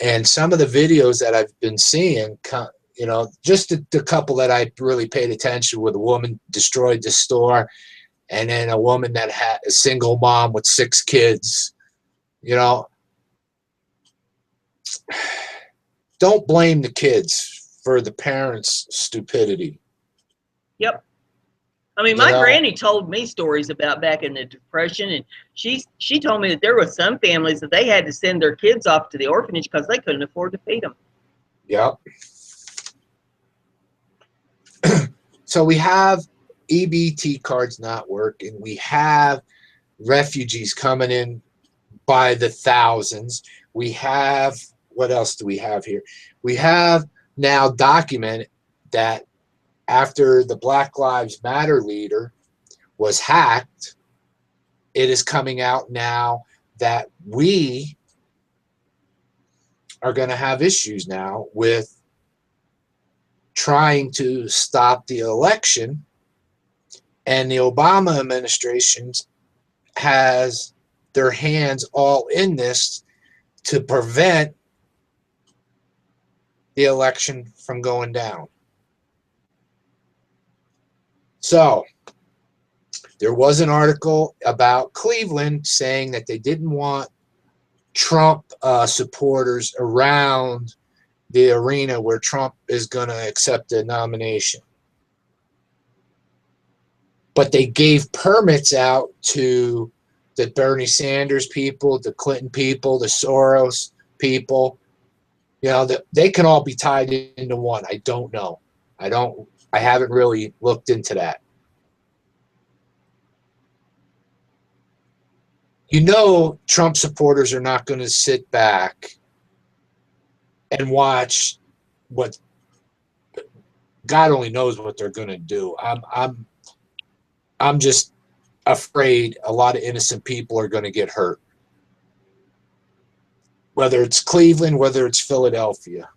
And some of the videos that I've been seeing, you know, just the couple that I really paid attention with, a woman destroyed the store, and then a woman that had a single mom with 6 kids. You know, don't blame the kids for the parents' stupidity. Yep. I mean, my granny told me stories about back in the Depression, and she told me that there were some families that they had to send their kids off to the orphanage because they couldn't afford to feed them. Yep. So we have EBT cards not working. We have refugees coming in by the thousands. We have, what else do we have here? We have now documented that after the Black Lives Matter leader was hacked, it is coming out now that we are going to have issues now with trying to stop the election, and the Obama administration has their hands all in this to prevent the election from going down. So there was an article about Cleveland saying that they didn't want Trump supporters around the arena where Trump is going to accept the nomination. But they gave permits out to the Bernie Sanders people, the Clinton people, the Soros people. You know, they can all be tied into one. I don't know. I haven't really looked into that. You know, Trump supporters are not going to sit back and watch what God only knows what they're going to do. I'm just afraid a lot of innocent people are going to get hurt. Whether it's Cleveland, whether it's Philadelphia.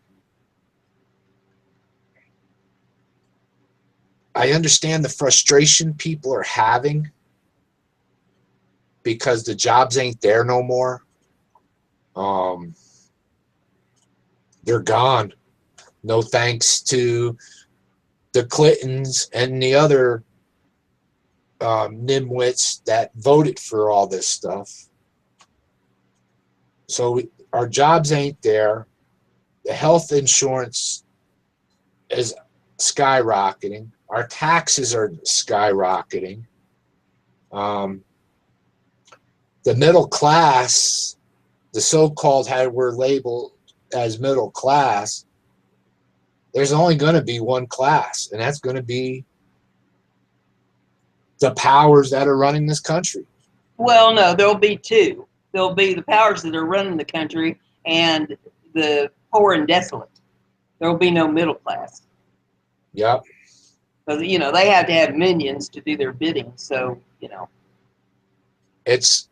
I understand the frustration people are having because the jobs ain't there no more. They're gone. No thanks to the Clintons and the other nimwits that voted for all this stuff. So our jobs ain't there. The health insurance is skyrocketing. Our taxes are skyrocketing. The middle class, the so-called, how we're labeled as middle class, there's only going to be one class, and that's going to be the powers that are running this country. Well, no, there'll be two. There'll be the powers that are running the country and the poor and desolate. There'll be no middle class. Yep. Because, you know, they have to have minions to do their bidding. So, you know. It's,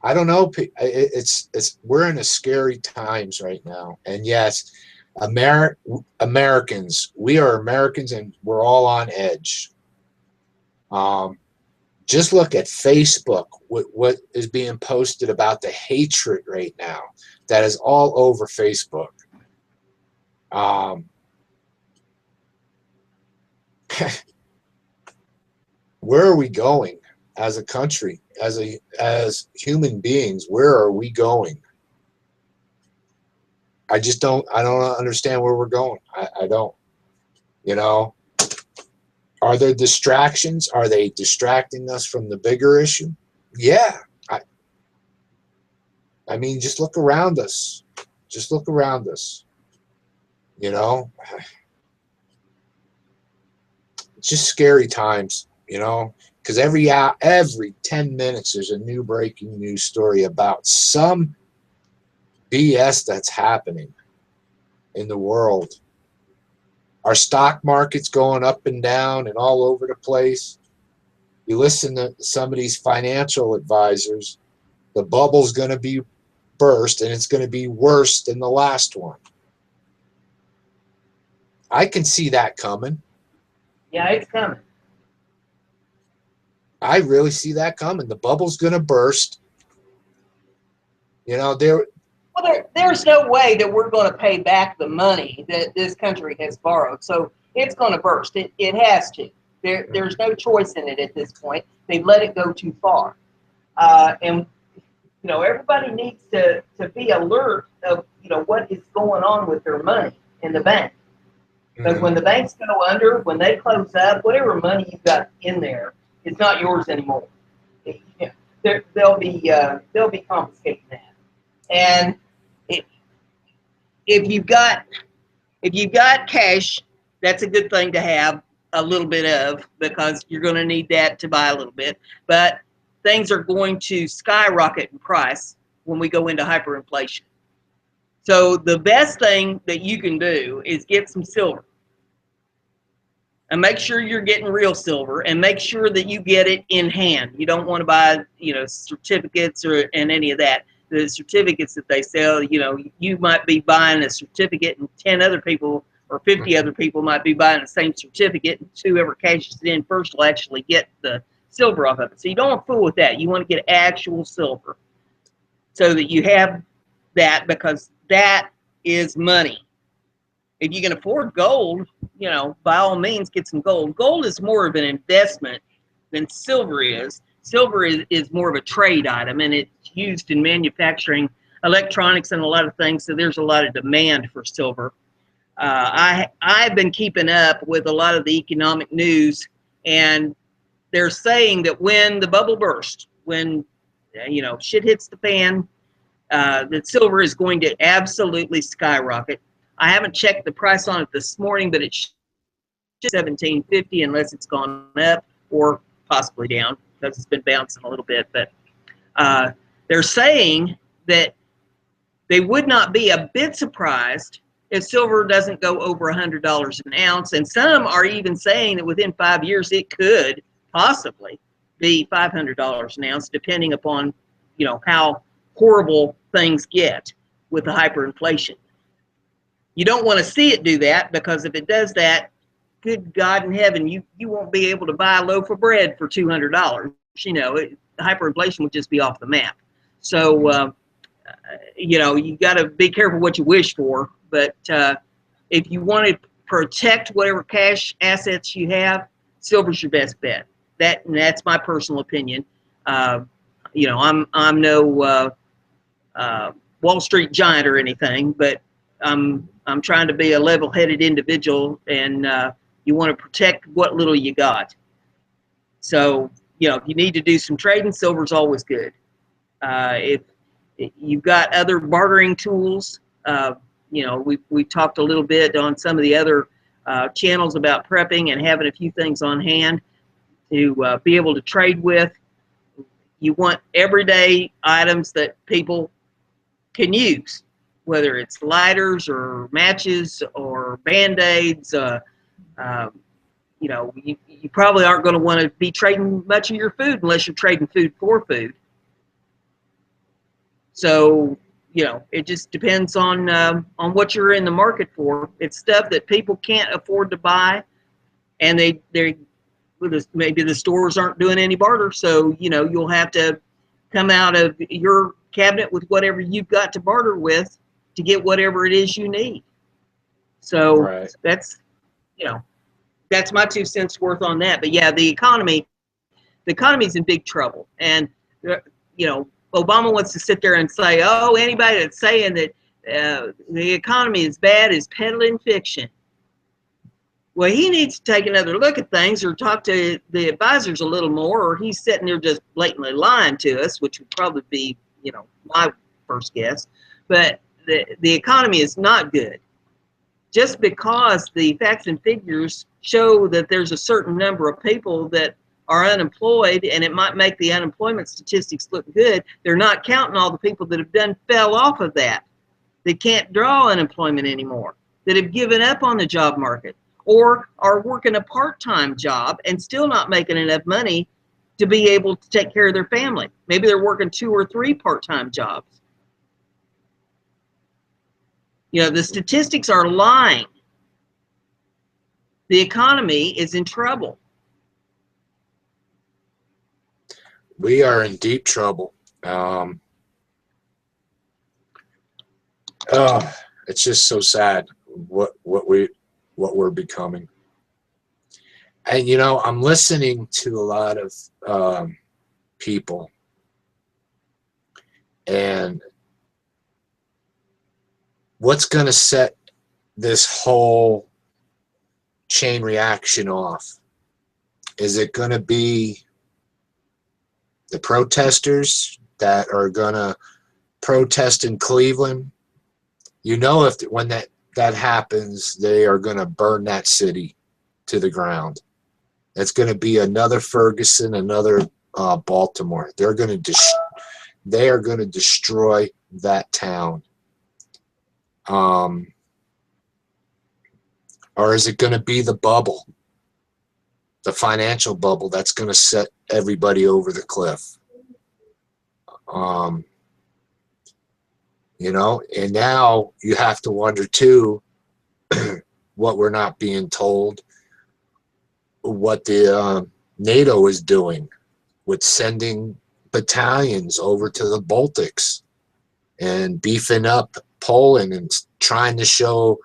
I don't know. We're in a scary times right now. And yes, Americans, we are Americans, and we're all on edge. Just look at Facebook, what is being posted about the hatred right now. That is all over Facebook. Where are we going as a country, as human beings? Where are we going? I don't understand where we're going. I don't. You know, are there distractions? Are they distracting us from the bigger issue? Yeah. I mean, just look around us. Just look around us. You know, it's just scary times, you know, because every 10 minutes there's a new breaking news story about some BS that's happening in the world. Our stock market's going up and down and all over the place. You listen to some of these financial advisors, the bubble's going to be burst, and it's going to be worse than the last one. I can see that coming. Yeah, it's coming. I really see that coming. The bubble's going to burst. You know, There's no way that we're going to pay back the money that this country has borrowed. So it's going to burst. It has to. There's no choice in it at this point. They've let it go too far. And, you know, everybody needs to be alert of, you know, what is going on with their money in the bank. Because when the banks go under, when they close up, whatever money you've got in there is not yours anymore. They'll be confiscating that. And if you've got cash, that's a good thing to have a little bit of, because you're going to need that to buy a little bit. But things are going to skyrocket in price when we go into hyperinflation. So the best thing that you can do is get some silver. And make sure you're getting real silver, and make sure that you get it in hand. You don't want to buy, you know, certificates and any of that. The certificates that they sell, you know, you might be buying a certificate and 10 other people or 50 other people might be buying the same certificate, and whoever cashes it in first will actually get the silver off of it. So you don't want to fool with that. You want to get actual silver so that you have that, because that is money. If you can afford gold, you know, by all means, get some gold. Gold is more of an investment than silver is. Silver is more of a trade item, and it's used in manufacturing electronics and a lot of things, so there's a lot of demand for silver. I've been keeping up with a lot of the economic news, and they're saying that when the bubble bursts, when, you know, shit hits the fan, that silver is going to absolutely skyrocket. I haven't checked the price on it this morning, but it's $17.50 unless it's gone up or possibly down, because it's been bouncing a little bit. But they're saying that they would not be a bit surprised if silver doesn't go over $100 an ounce. And some are even saying that within 5 years it could possibly be $500 an ounce, depending upon, you know, how horrible things get with the hyperinflation. You don't want to see it do that, because if it does that, good God in heaven, you won't be able to buy a loaf of bread for $200. You know, hyperinflation would just be off the map. So, you know, you got to be careful what you wish for. But if you want to protect whatever cash assets you have, silver's your best bet. That's my personal opinion. You know, I'm no Wall Street giant or anything, but I'm trying to be a level-headed individual, and you want to protect what little you got. So, you know, if you need to do some trading, silver's always good. If you've got other bartering tools, you know, we talked a little bit on some of the other channels about prepping and having a few things on hand to be able to trade with. You want everyday items that people can use, whether it's lighters or matches or Band-Aids. You know, you probably aren't going to want to be trading much of your food unless you're trading food for food. So, you know, it just depends on what you're in the market for. It's stuff that people can't afford to buy, and maybe the stores aren't doing any barter, so, you know, you'll have to come out of your cabinet with whatever you've got to barter with to get whatever it is you need. So Right. that's, you know, that's my 2 cents worth on that. But yeah, the economy's in big trouble. And, you know, Obama wants to sit there and say, oh, anybody that's saying that the economy is bad is peddling fiction. Well, he needs to take another look at things, or talk to the advisors a little more, or he's sitting there just blatantly lying to us, which would probably be, you know, my first guess, but the economy is not good. Just because the facts and figures show that there's a certain number of people that are unemployed and it might make the unemployment statistics look good, they're not counting all the people that have fell off of that. They can't draw unemployment anymore, that have given up on the job market or are working a part-time job and still not making enough money to be able to take care of their family. Maybe they're working 2 or 3 part-time jobs. You know, the statistics are lying. The economy is in trouble. We are in deep trouble. It's just so sad what we're becoming. And you know, I'm listening to a lot of people, and what's going to set this whole chain reaction off? Is it going to be the protesters that are going to protest in Cleveland? You know, when that happens, they are going to burn that city to the ground. It's going to be another Ferguson, another Baltimore. They are going to destroy that town. Or is it going to be the bubble, the financial bubble that's going to set everybody over the cliff? You know, and now you have to wonder too, what we're not being told, what the NATO is doing with sending battalions over to the Baltics and beefing up Poland and trying to show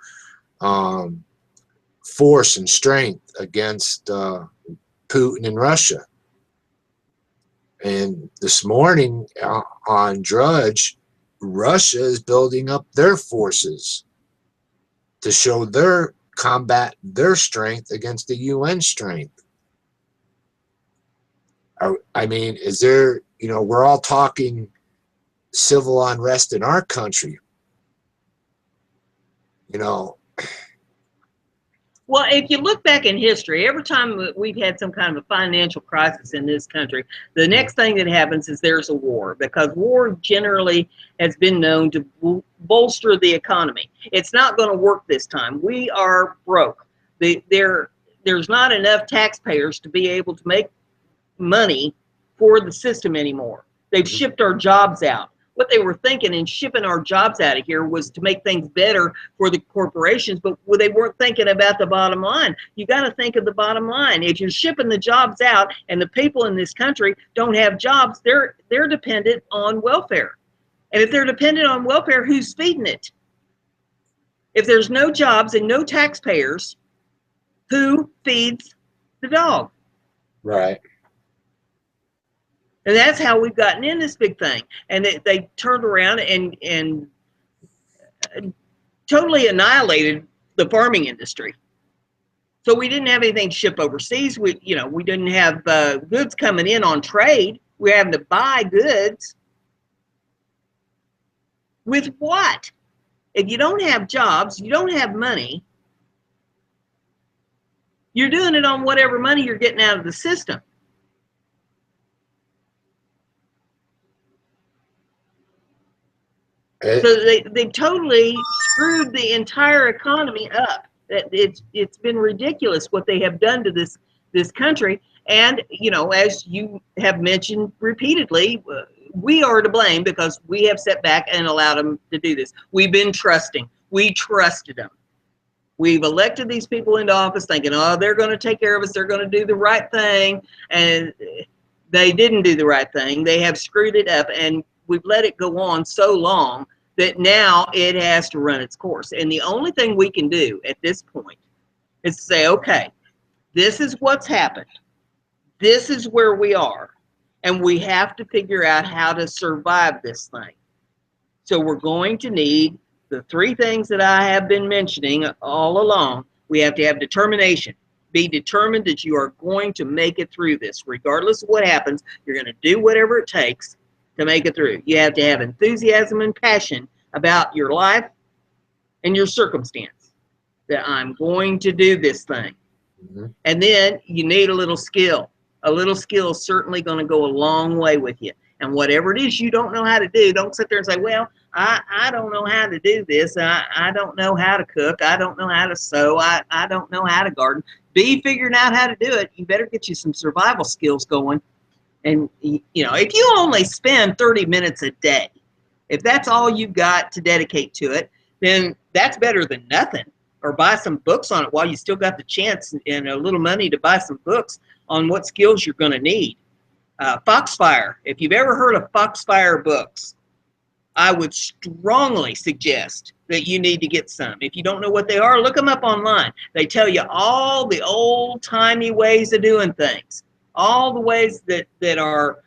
force and strength against Putin and Russia. And this morning on Drudge, Russia is building up their forces to show their combat, their strength against the UN strength. I mean, is there, you know, we're all talking civil unrest in our country. You know. Well, if you look back in history, every time we've had some kind of a financial crisis in this country, the next thing that happens is there's a war, because war generally has been known to bolster the economy. It's not going to work this time. We are broke. There's not enough taxpayers to be able to make money for the system anymore. They've shipped our jobs out. What they were thinking in shipping our jobs out of here was to make things better for the corporations, but they weren't thinking about the bottom line. You got to think of the bottom line. If you're shipping the jobs out and the people in this country don't have jobs, they're dependent on welfare. And if they're dependent on welfare, who's feeding it? If there's no jobs and no taxpayers, who feeds the dog? Right. And that's how we've gotten in this big thing. And they turned around and totally annihilated the farming industry. So we didn't have anything to ship overseas. We didn't have goods coming in on trade. We're having to buy goods. With what? If you don't have jobs, you don't have money, you're doing it on whatever money you're getting out of the system. So they totally screwed the entire economy up. It's been ridiculous what they have done to this country. And, you know, as you have mentioned repeatedly, we are to blame because we have sat back and allowed them to do this. We've been trusting. We trusted them. We've elected these people into office thinking, oh, they're going to take care of us. They're going to do the right thing. And they didn't do the right thing. They have screwed it up. And we've let it go on so long that now it has to run its course. And the only thing we can do at this point is to say, okay, this is what's happened. This is where we are. And we have to figure out how to survive this thing. So we're going to need the 3 things that I have been mentioning all along. We have to have determination. Be determined that you are going to make it through this. Regardless of what happens, you're going to do whatever it takes to make it through. You have to have enthusiasm and passion about your life and your circumstance, that I'm going to do this thing. Mm-hmm. And then you need a little skill. A little skill is certainly going to go a long way with you. And whatever it is you don't know how to do, don't sit there and say, well, I don't know how to do this. I don't know how to cook. I don't know how to sew. I don't know how to garden. Be figuring out how to do it. You better get you some survival skills going. And, you know, if you only spend 30 minutes a day, if that's all you've got to dedicate to it, then that's better than nothing. Or buy some books on it while you still got the chance and a little money to buy some books on what skills you're going to need. Foxfire, if you've ever heard of Foxfire books, I would strongly suggest that you need to get some. If you don't know what they are, look them up online. They tell you all the old-timey ways of doing things, all the ways that our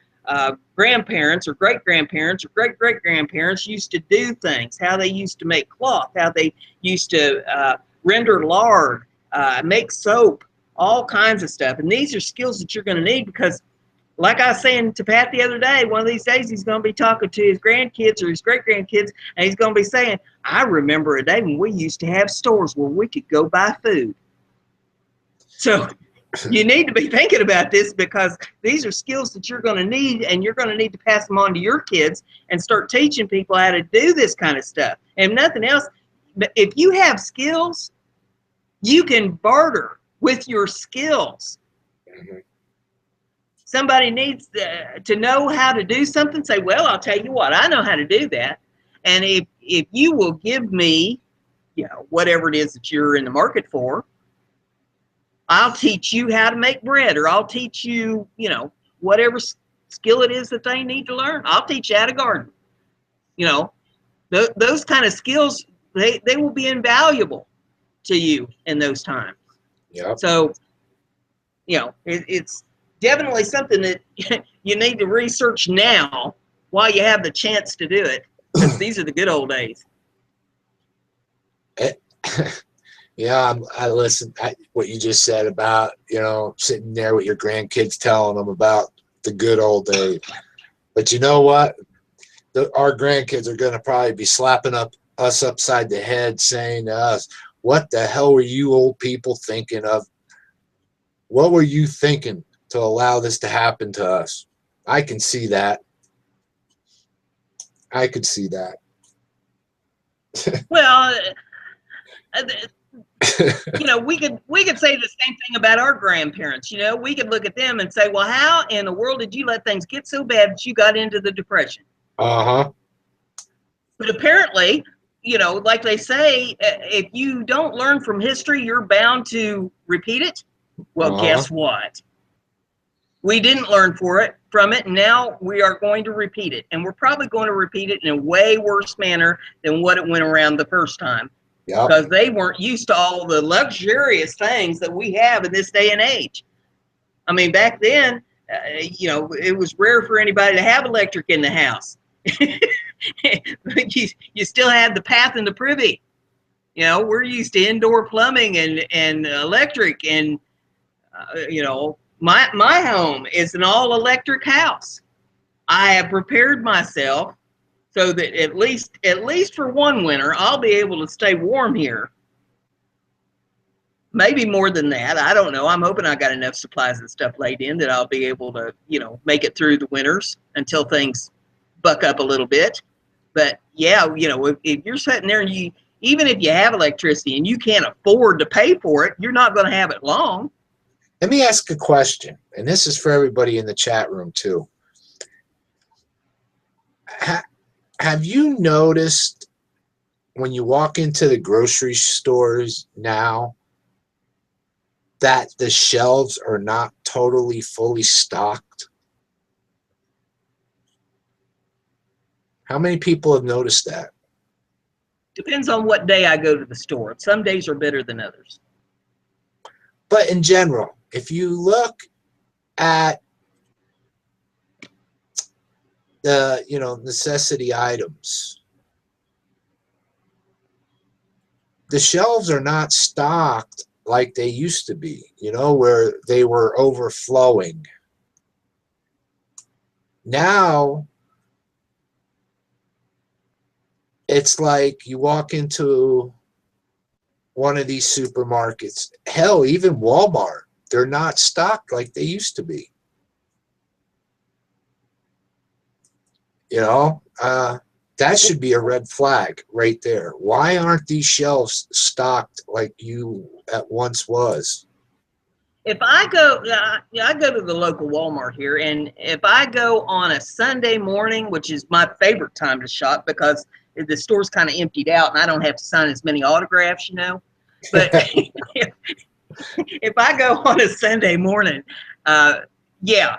grandparents or great-grandparents or great-great-grandparents used to do things, how they used to make cloth, how they used to render lard, make soap, all kinds of stuff. And these are skills that you're going to need because, like I was saying to Pat the other day, one of these days he's going to be talking to his grandkids or his great-grandkids, and he's going to be saying, I remember a day when we used to have stores where we could go buy food. So you need to be thinking about this because these are skills that you're going to need, and you're going to need to pass them on to your kids and start teaching people how to do this kind of stuff. And nothing else, if you have skills, you can barter with your skills. Mm-hmm. Somebody needs to know how to do something, say, well, I'll tell you what, I know how to do that. And if you will give me, you know, whatever it is that you're in the market for, I'll teach you how to make bread, or I'll teach you, you know, whatever skill it is that they need to learn. I'll teach you how to garden. You know, those kind of skills, they will be invaluable to you in those times. Yeah. So, you know, it's definitely something that you need to research now while you have the chance to do it, because these are the good old days. Yeah, I listened to what you just said about, you know, sitting there with your grandkids telling them about the good old days. But you know what? Our grandkids are going to probably be slapping us upside the head saying to us, what the hell were you old people thinking of? What were you thinking to allow this to happen to us? I can see that. I could see that. Well, you know, we could say the same thing about our grandparents. You know, we could look at them and say, well, how in the world did you let things get so bad that you got into the Depression? Uh-huh. But apparently, you know, like they say, if you don't learn from history, you're bound to repeat it. Well, guess what? We didn't learn from it, and now we are going to repeat it. And we're probably going to repeat it in a way worse manner than what it went around the first time. Yep. Because they weren't used to all the luxurious things that we have in this day and age. I mean, back then, you know, it was rare for anybody to have electric in the house. you still had the path and the privy. You know, we're used to indoor plumbing and electric, and you know, my home is an all electric house. I have prepared myself so that at least for one winter, I'll be able to stay warm here. Maybe more than that. I don't know. I'm hoping I got enough supplies and stuff laid in that I'll be able to, you know, make it through the winters until things buck up a little bit. But yeah, you know, if you're sitting there and even if you have electricity and you can't afford to pay for it, you're not going to have it long. Let me ask a question, and this is for everybody in the chat room too. Have you noticed when you walk into the grocery stores now that the shelves are not totally fully stocked? How many people have noticed that? Depends on what day I go to the store. Some days are better than others. But in general, if you look at the, you know, necessity items, the shelves are not stocked like they used to be, you know, where they were overflowing. Now it's like you walk into one of these supermarkets, hell, even Walmart, they're not stocked like they used to be. You know, that should be a red flag right there. Why aren't these shelves stocked like you at once was? If I go, I go to the local Walmart here, and if I go on a Sunday morning, which is my favorite time to shop because the store's kind of emptied out and I don't have to sign as many autographs, you know. But if I go on a Sunday morning, yeah,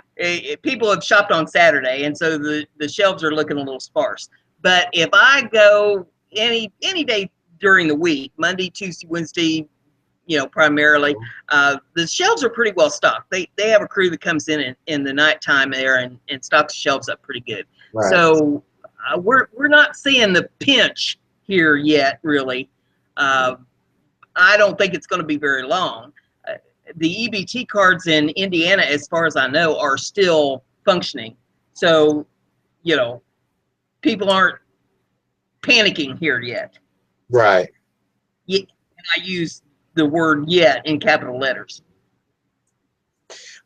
people have shopped on Saturday, and so the shelves are looking a little sparse. But if I go any day during the week, Monday, Tuesday, Wednesday, you know, primarily, the shelves are pretty well stocked. They have a crew that comes in the nighttime there and stocks the shelves up pretty good. Right. So we're not seeing the pinch here yet, really. I don't think it's going to be very long. The EBT cards in Indiana, as far as I know, are still functioning. So, you know, people aren't panicking here yet. Right. Yeah, and I use the word "yet" in capital letters.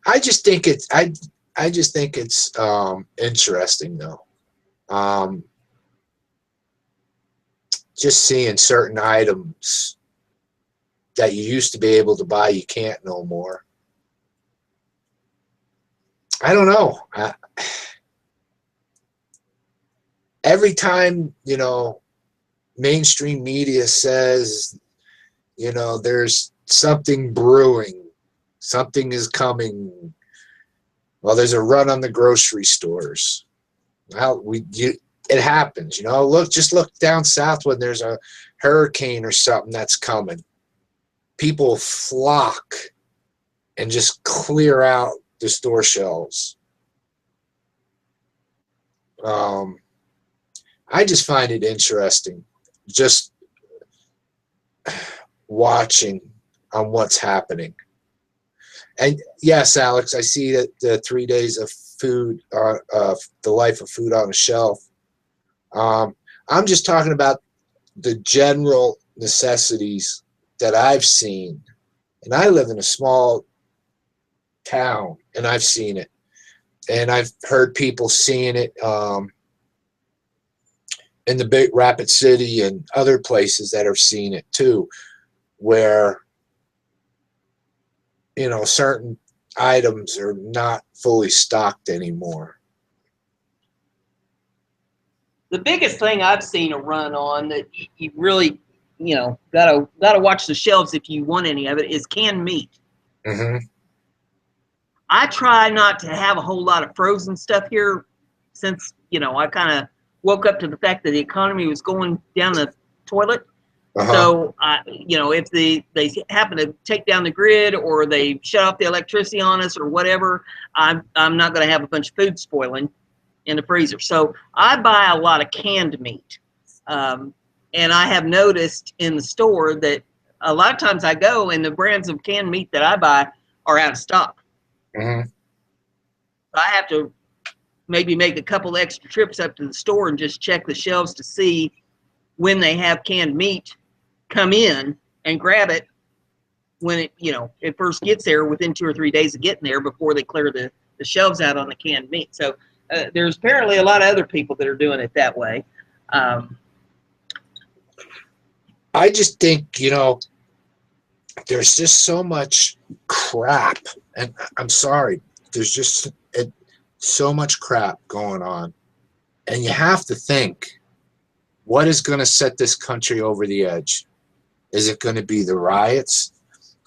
I just think it's I just think it's interesting though. Just seeing certain items that you used to be able to buy, you can't no more. I don't know. Every time, you know, mainstream media says, you know, there's something brewing, something is coming. Well, there's a run on the grocery stores. Well, it happens, you know. Just look down south when there's a hurricane or something that's coming. People flock and just clear out the store shelves. I just find it interesting, just watching on what's happening. And yes, Alex, I see that the 3 days of food, the life of food on a shelf. I'm just talking about the general necessities that I've seen. And I live in a small town, and I've seen it. And I've heard people seeing it in the big Rapid City and other places that are seeing it too, where, you know, certain items are not fully stocked anymore. The biggest thing I've seen a run on that you really, you know, gotta watch the shelves if you want any of it is canned meat. Mm-hmm. I try not to have a whole lot of frozen stuff here, since, you know, I kind of woke up to the fact that the economy was going down the toilet. So, you know, if they happen to take down the grid or they shut off the electricity on us or whatever, I'm not going to have a bunch of food spoiling in the freezer. So I buy a lot of canned meat. And I have noticed in the store that a lot of times I go and the brands of canned meat that I buy are out of stock. Mm-hmm. I have to maybe make a couple extra trips up to the store and just check the shelves to see when they have canned meat, come in and grab it when it, you know, it first gets there within 2 or 3 days of getting there before they clear the shelves out on the canned meat. So there's apparently a lot of other people that are doing it that way. I just think, you know, there's just so much crap, and I'm sorry, there's just so much crap going on, and you have to think, what is going to set this country over the edge? Is it going to be the riots?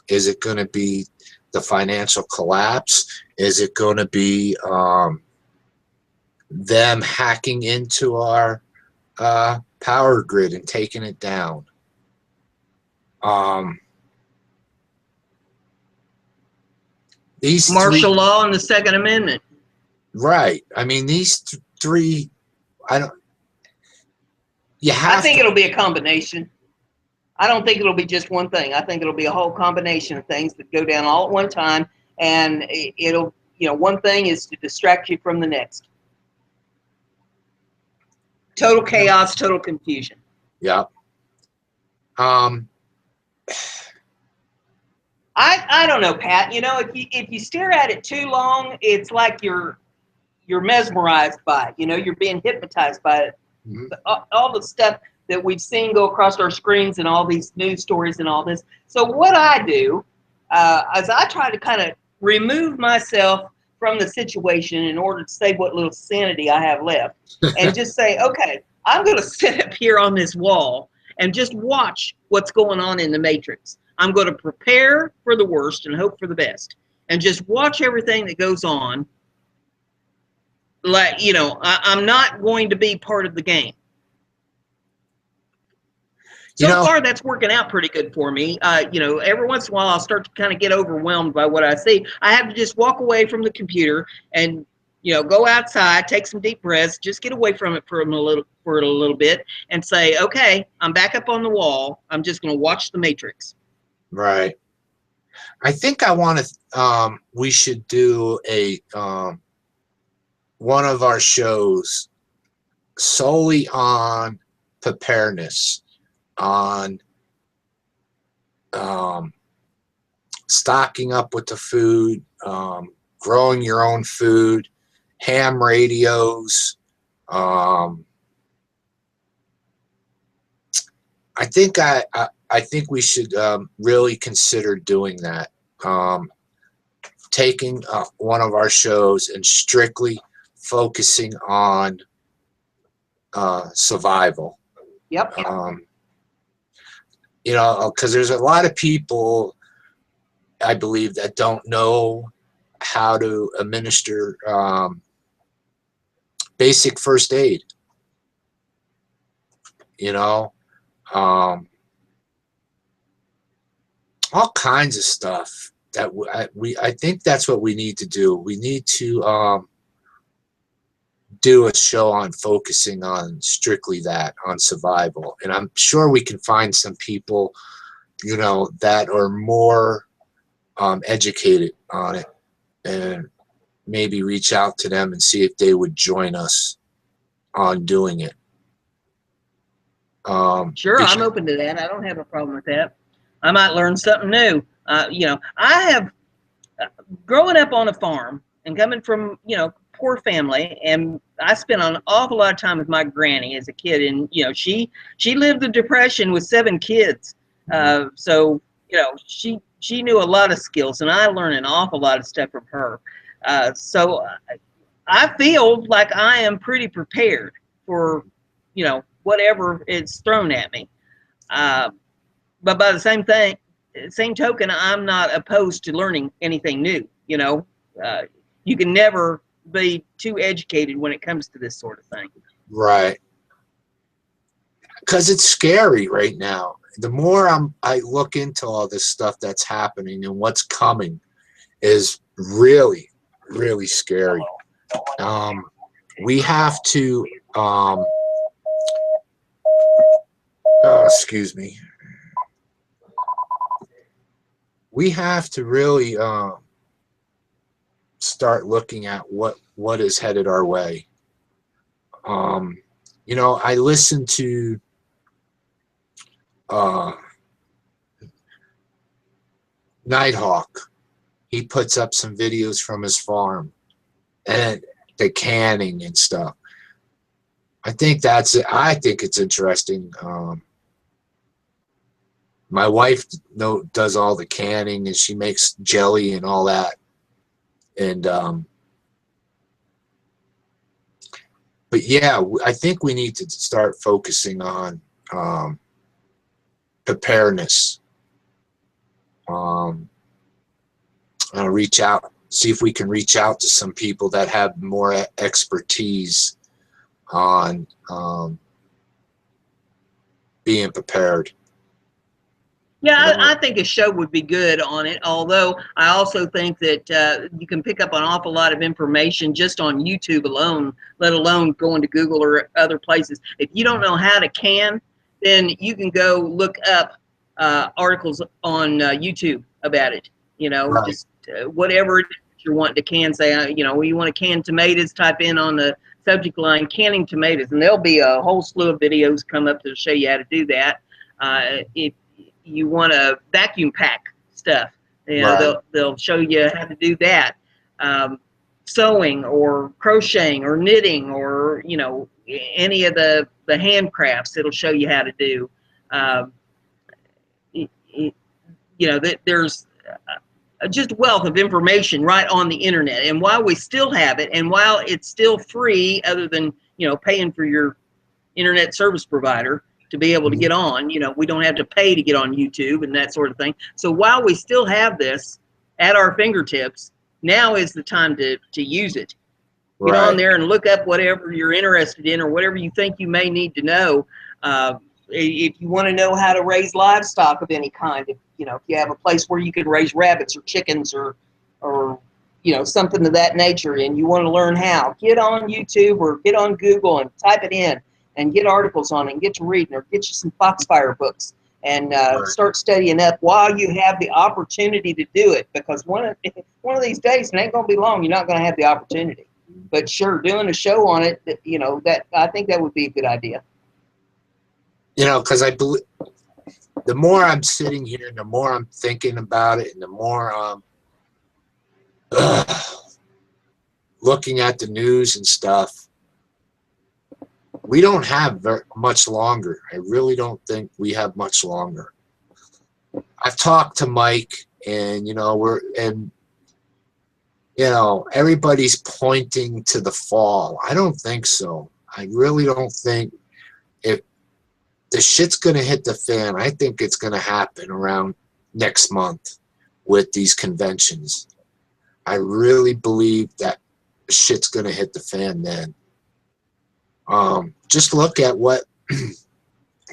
Is it going to be the financial collapse? Is it going to be them hacking into our power grid and taking it down? These martial law and the Second Amendment. Right. I mean, these three, I don't, you have I think it'll be a combination. I don't think it'll be just one thing. I think it'll be a whole combination of things that go down all at one time, and it'll, you know, one thing is to distract you from the next. Total chaos, total confusion. Yeah. I don't know, Pat. You know, if you stare at it too long, it's like you're mesmerized by it. You know, you're being hypnotized by it. Mhm. All the stuff that we've seen go across our screens and all these news stories and all this. So what I do is I try to kind of remove myself from the situation in order to save what little sanity I have left, and just say, okay, I'm going to sit up here on this wall and just watch what's going on in the Matrix. I'm going to prepare for the worst and hope for the best, and just watch everything that goes on. Like, you know, I'm not going to be part of the game. So far, that's working out pretty good for me. You know, every once in a while, I'll start to kind of get overwhelmed by what I see. I have to just walk away from the computer and, you know, go outside, take some deep breaths, just get away from it for a little bit, and say, okay, I'm back up on the wall. I'm just going to watch the Matrix. Right. I think I want to. We should do a one of our shows solely on preparedness, on stocking up with the food, growing your own food, ham radios. I think we should really consider doing that. Taking one of our shows and strictly focusing on survival. Yep. You know, because there's a lot of people, I believe, that don't know how to administer basic first aid. You know, all kinds of stuff that I think that's what we need to do. We need to do a show on focusing on strictly that, on survival. And I'm sure we can find some people, you know, that are more educated on it, and maybe reach out to them and see if they would join us on doing it. Sure, I'm open to that. I don't have a problem with that. I might learn something new. You know, I have, growing up on a farm and coming from, you know, poor family, and I spent an awful lot of time with my granny as a kid, and you know, she lived the Depression with 7 kids. So you know, she knew a lot of skills, and I learned an awful lot of stuff from her. So I feel like I am pretty prepared for, you know, whatever is thrown at me. But by the same token, I'm not opposed to learning anything new. You know, you can never be too educated when it comes to this sort of thing. Right. Because it's scary right now. The more I look into all this stuff that's happening and what's coming is really, really scary. We have to, excuse me. We have to really start looking at what is headed our way. You know, I listened to Nighthawk. He puts up some videos from his farm and the canning and stuff. I think it's interesting. My wife does all the canning, and she makes jelly and all that. And but yeah, I think we need to start focusing on preparedness. Reach out, see if we can reach out to some people that have more expertise on being prepared. Yeah, I think a show would be good on it, although I also think that you can pick up an awful lot of information just on YouTube alone, let alone going to Google or other places. If you don't know how to can, then you can go look up articles on YouTube about it. You know, right. Just whatever you're wanting to can, say, you know, you want to can tomatoes, type in on the subject line canning tomatoes, and there'll be a whole slew of videos come up to show you how to do that. If you want to vacuum pack stuff, Right. they'll show you how to do that. Sewing or crocheting or knitting or any of the handcrafts, it'll show you how to do. There's just a wealth of information right on the internet, and while we still have it, and while it's still free, other than paying for your internet service provider to be able to get on, we don't have to pay to get on YouTube and that sort of thing. So while we still have this at our fingertips, now is the time to use it. Get on there and look up whatever you're interested in or whatever you think you may need to know. If you want to know how to raise livestock of any kind, if you have a place where you could raise rabbits or chickens or something of that nature, and you want to learn how, get on YouTube or get on Google and type it in and get articles on it and get to reading, or get you some Foxfire books and start studying up while you have the opportunity to do it, because one of these days, it ain't going to be long, you're not going to have the opportunity. But sure, doing a show on it, that I think that would be a good idea. Because I believe the more I'm sitting here, the more I'm thinking about it, and the more looking at the news and stuff, we don't have very much longer. I really don't think we have much longer. I've talked to Mike, and everybody's pointing to the fall. I don't think so. I really don't think. If the shit's going to hit the fan, I think it's going to happen around next month with these conventions. I really believe that shit's going to hit the fan then. Just look at what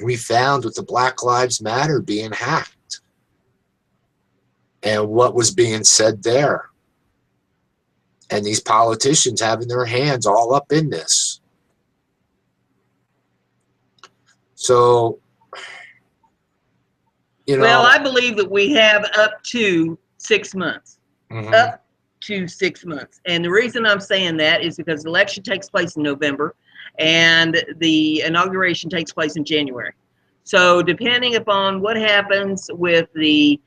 we found with the Black Lives Matter being hacked and what was being said there. And these politicians having their hands all up in this. So, well, I believe that we have up to 6 months. Up to 6 months. And the reason I'm saying that is because the election takes place in November and the inauguration takes place in January. So depending upon what happens with the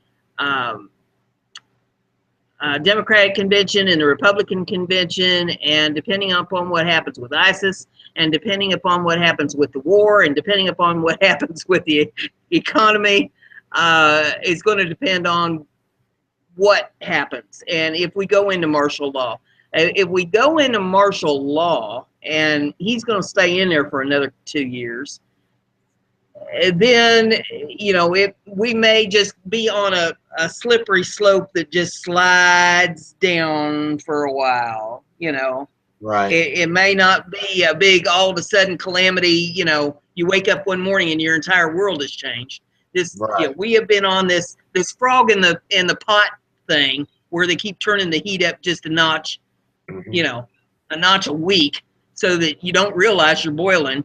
Democratic convention and the Republican convention, and depending upon what happens with ISIS, and depending upon what happens with the war, and depending upon what happens with the economy, is going to depend on what happens. And if we go into martial law, and he's going to stay in there for another 2 years, then we may just be on a slippery slope that just slides down for a while. Right. It may not be a big all of a sudden calamity. You wake up one morning and your entire world has changed. We have been on this frog in the pot thing where they keep turning the heat up just a notch, a notch a week, so that you don't realize you're boiling.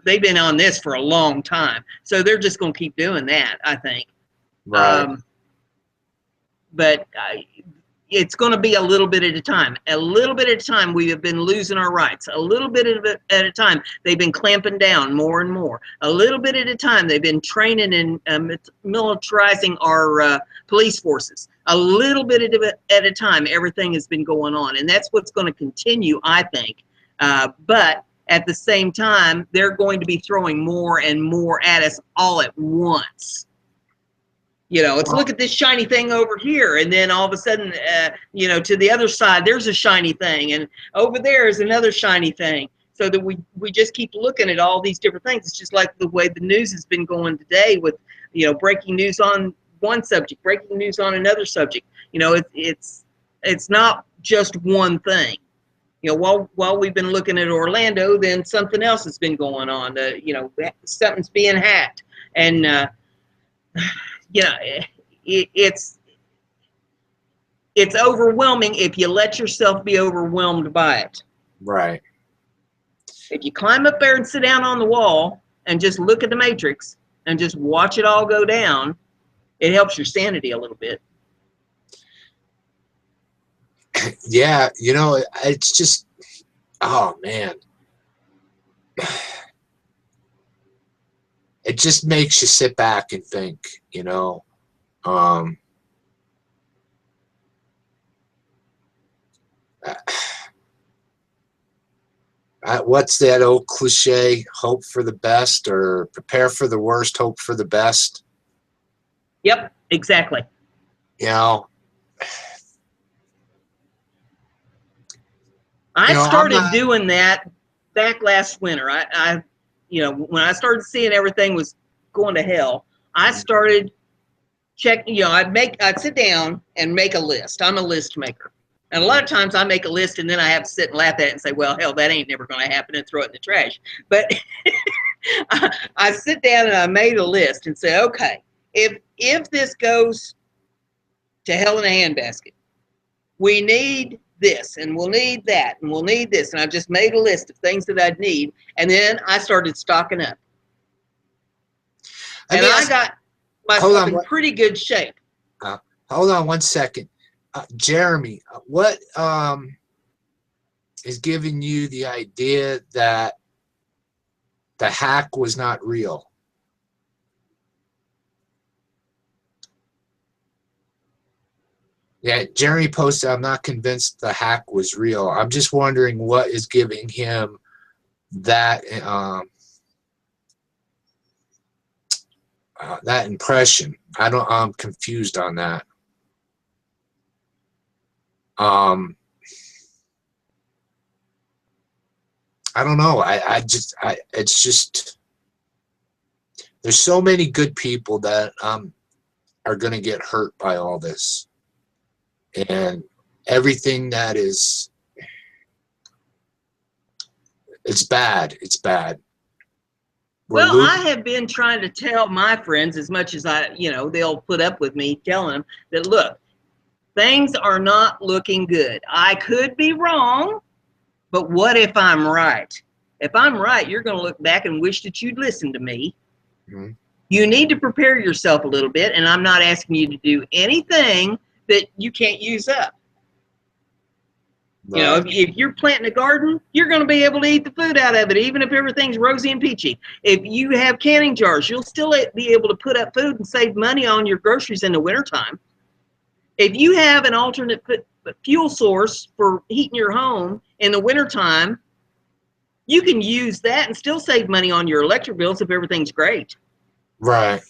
They've been on this for a long time, so they're just going to keep doing that, I think. Right. But it's going to be a little bit at a time. A little bit at a time, we have been losing our rights. A little bit at a time, they've been clamping down more and more. A little bit at a time, they've been training and militarizing our police forces. A little bit at a time, everything has been going on, and that's what's going to continue, I think. But at the same time, they're going to be throwing more and more at us all at once. Let's look at this shiny thing over here, and then all of a sudden, to the other side, there's a shiny thing, and over there is another shiny thing. So that we just keep looking at all these different things. It's just like the way the news has been going today with, breaking news on one subject, breaking news on another subject. It's not just one thing. While we've been looking at Orlando, then something else has been going on. Something's being hacked, and it's overwhelming if you let yourself be overwhelmed by it. Right. If you climb up there and sit down on the wall and just look at the matrix and just watch it all go down, it helps your sanity a little bit. Yeah, it's just, oh man, it just makes you sit back and think, you know. Um, what's that old cliche? Hope for the best, or prepare for the worst, hope for the best. Yep, exactly. You know, I I'm started not. doing that back last winter. When I started seeing everything was going to hell, I started checking. I'd sit down and make a list. I'm a list maker, and a lot of times I make a list and then I have to sit and laugh at it and say, "Well, hell, that ain't never going to happen," and throw it in the trash. But I sit down and I made a list and say, "Okay, if this goes to hell in a handbasket, we need this and we'll need that and we'll need this." And I just made a list of things that I'd need, and then I started stocking up. And I got myself in pretty good shape. Hold on one second. Jeremy, what is giving you the idea that the hack was not real? Yeah, Jeremy posted, I'm not convinced the hack was real. I'm just wondering what is giving him that that impression. I'm confused on that. I don't know. It's just, there's so many good people that are going to get hurt by all this. And everything that is, it's bad. It's bad. Well, I have been trying to tell my friends as much as they'll put up with me telling them that, look, things are not looking good. I could be wrong, but what if I'm right? If I'm right, you're going to look back and wish that you'd listened to me. Mm-hmm. You need to prepare yourself a little bit, and I'm not asking you to do anything that you can't use up. Right. You know, if you're planting a garden, you're going to be able to eat the food out of it, even if everything's rosy and peachy. If you have canning jars, you'll still be able to put up food and save money on your groceries in the wintertime. If you have an alternate fuel source for heating your home in the wintertime, you can use that and still save money on your electric bills if everything's great. Right.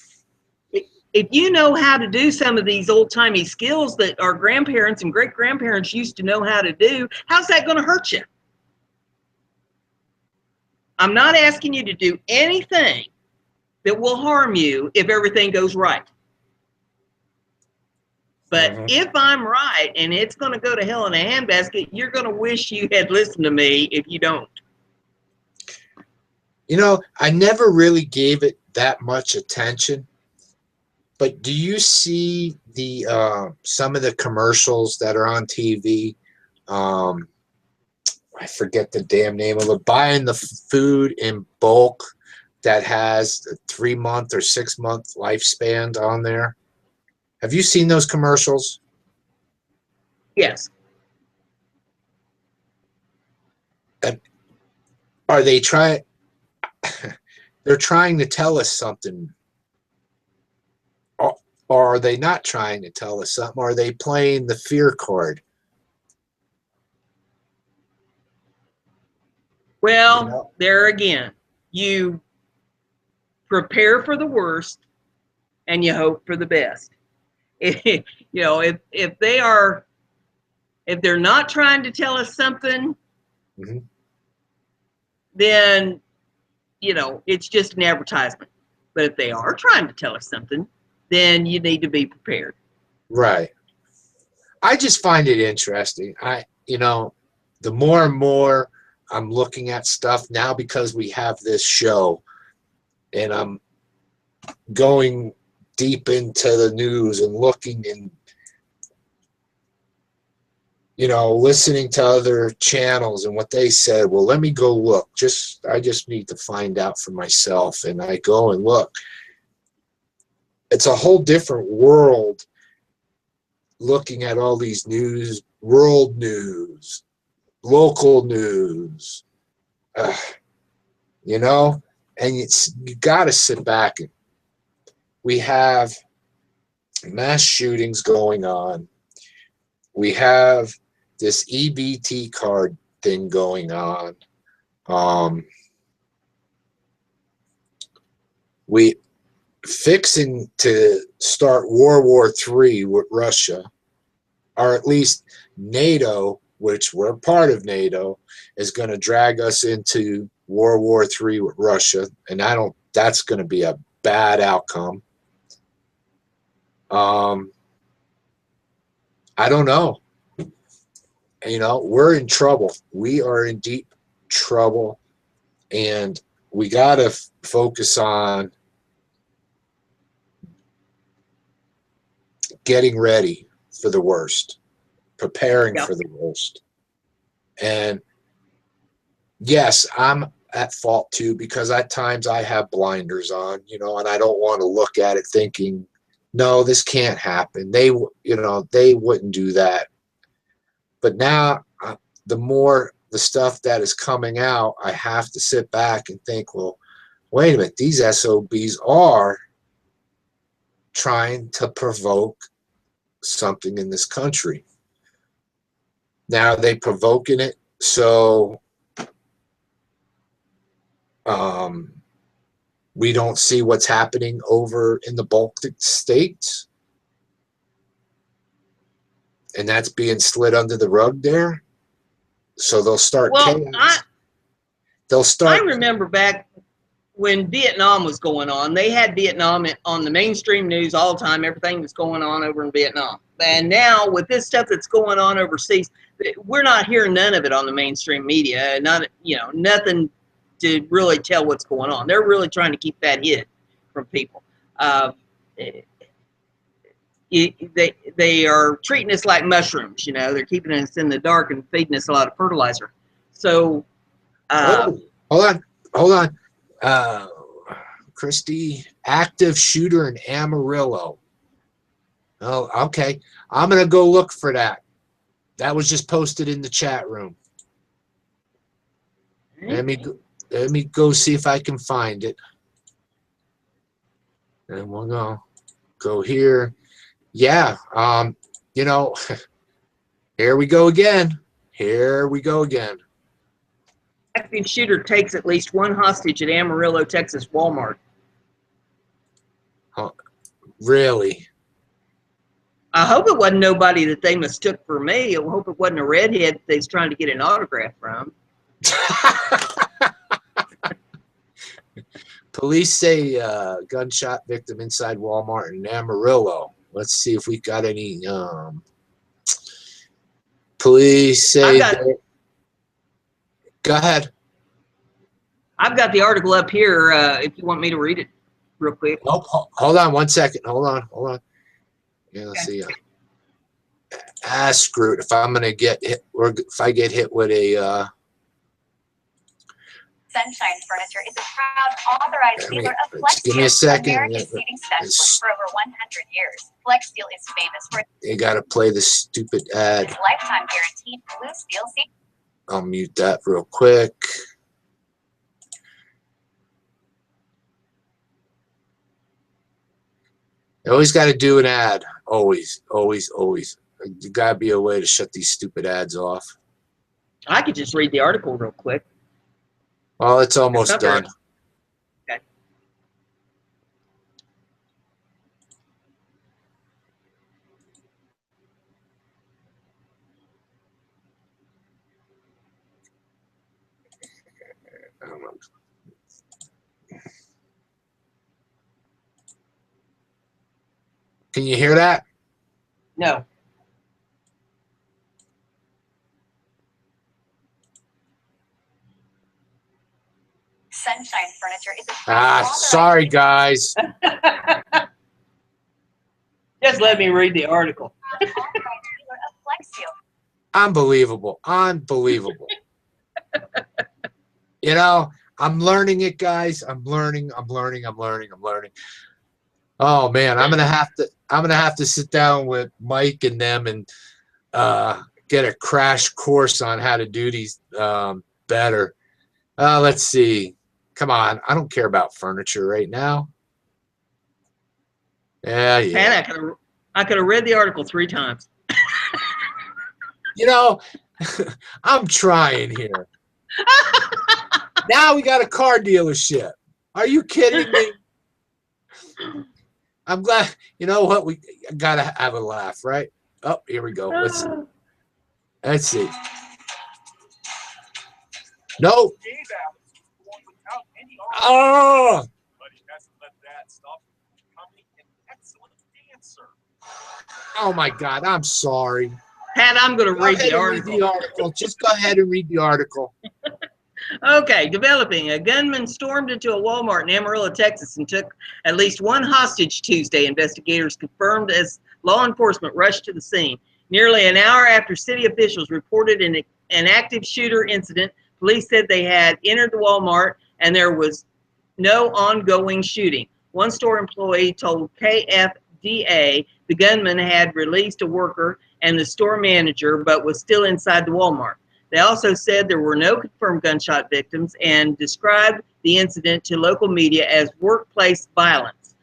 If you know how to do some of these old-timey skills that our grandparents and great-grandparents used to know how to do, how's that going to hurt you? I'm not asking you to do anything that will harm you if everything goes right. But if I'm right and it's going to go to hell in a handbasket, you're going to wish you had listened to me if you don't. You know, I never really gave it that much attention. But do you see the some of the commercials that are on TV? I forget the damn name of it. Buying the food in bulk that has a 3-month or 6-month lifespan on there. Have you seen those commercials? Yes. Are they trying? They're trying to tell us something. Or are they not trying to tell us something? Are they playing the fear card? Well, there again, you prepare for the worst and you hope for the best. If they're not trying to tell us something, then it's just an advertisement. But if they are trying to tell us something, then you need to be prepared. Right. I just find it interesting. The more and more I'm looking at stuff now, because we have this show and I'm going deep into the news and looking and listening to other channels and what they said. Well, let me go look. I just need to find out for myself. And I go and look. It's a whole different world looking at all these world news, local news, you know, and you got to sit back. And we have mass shootings going on. We have this EBT card thing going on. We fixing to start World War III with Russia, or at least NATO, which we're part of NATO, is going to drag us into World War III with Russia, and that's going to be a bad outcome. I don't know. You know, we're in trouble. We are in deep trouble, and we got to focus on getting ready for the worst, preparing for the worst. And yes, I'm at fault too, because at times I have blinders on, you know, and I don't want to look at it thinking, no, this can't happen. They wouldn't do that. But now, the more the stuff that is coming out, I have to sit back and think, well, wait a minute, these SOBs are trying to provoke something in this country. Now they provoking it so we don't see what's happening over in the Baltic states, and that's being slid under the rug there. So they'll start chaos. I remember back when Vietnam was going on, they had Vietnam on the mainstream news all the time. Everything was going on over in Vietnam. And now with this stuff that's going on overseas, we're not hearing none of it on the mainstream media. Nothing to really tell what's going on. They're really trying to keep that hid from people. They are treating us like mushrooms. You know, they're keeping us in the dark and feeding us a lot of fertilizer. So, hold on. Christy, active shooter in Amarillo. Oh, okay. I'm gonna go look for that. That was just posted in the chat room. Let me go see if I can find it. And we'll go here. Yeah. You know, here we go again. Here we go again. Active shooter takes at least one hostage at Amarillo, Texas Walmart. Oh, really? I hope it wasn't nobody that they mistook for me. I hope it wasn't a redhead that they was trying to get an autograph from. Police say gunshot victim inside Walmart in Amarillo. Let's see if we got any. Police say. Go ahead. I've got the article up here. If you want me to read it, real quick. Oh, hold on 1 second. Hold on. Yeah, let's see. Screw it. If I'm gonna get hit, or if I get hit with a. Sunshine Furniture is a proud authorized dealer of Flex Steel, give me a second. America's seating specialist for over 100 years. Flex Steel is famous for you gotta play the stupid ad. its lifetime guaranteed blue steel seat. I'll mute that real quick. You always got to do an ad. Always. You got to be a way to shut these stupid ads off. I could just read the article real quick. Well, it's almost done. Okay. Can you hear that? No. Sunshine Furniture is a sorry guys. Just let me read the article. dealer of Flex Steel. Unbelievable. You know, I'm learning it, guys. I'm learning. Oh man, I'm gonna have to sit down with Mike and them and get a crash course on how to do these better. Let's see. Come on. I don't care about furniture right now. Yeah. Pat, I could have read the article 3 times. You know, I'm trying here. Now we got a car dealership. Are you kidding me? I'm glad. You know what? We gotta have a laugh, right? Oh, here we go. Let's see. No. Oh. But he hasn't let that stop him from becoming an excellent dancer. Oh my God. I'm sorry. Pat, I'm going to Go read ahead the and read article. the article. Just go ahead and read the article. Okay, developing. A gunman stormed into a Walmart in Amarillo, Texas, and took at least 1 hostage Tuesday, investigators confirmed as law enforcement rushed to the scene. Nearly an hour after city officials reported an active shooter incident, police said they had entered the Walmart and there was no ongoing shooting. One store employee told KFDA the gunman had released a worker and the store manager, but was still inside the Walmart. They also said there were no confirmed gunshot victims and described the incident to local media as workplace violence.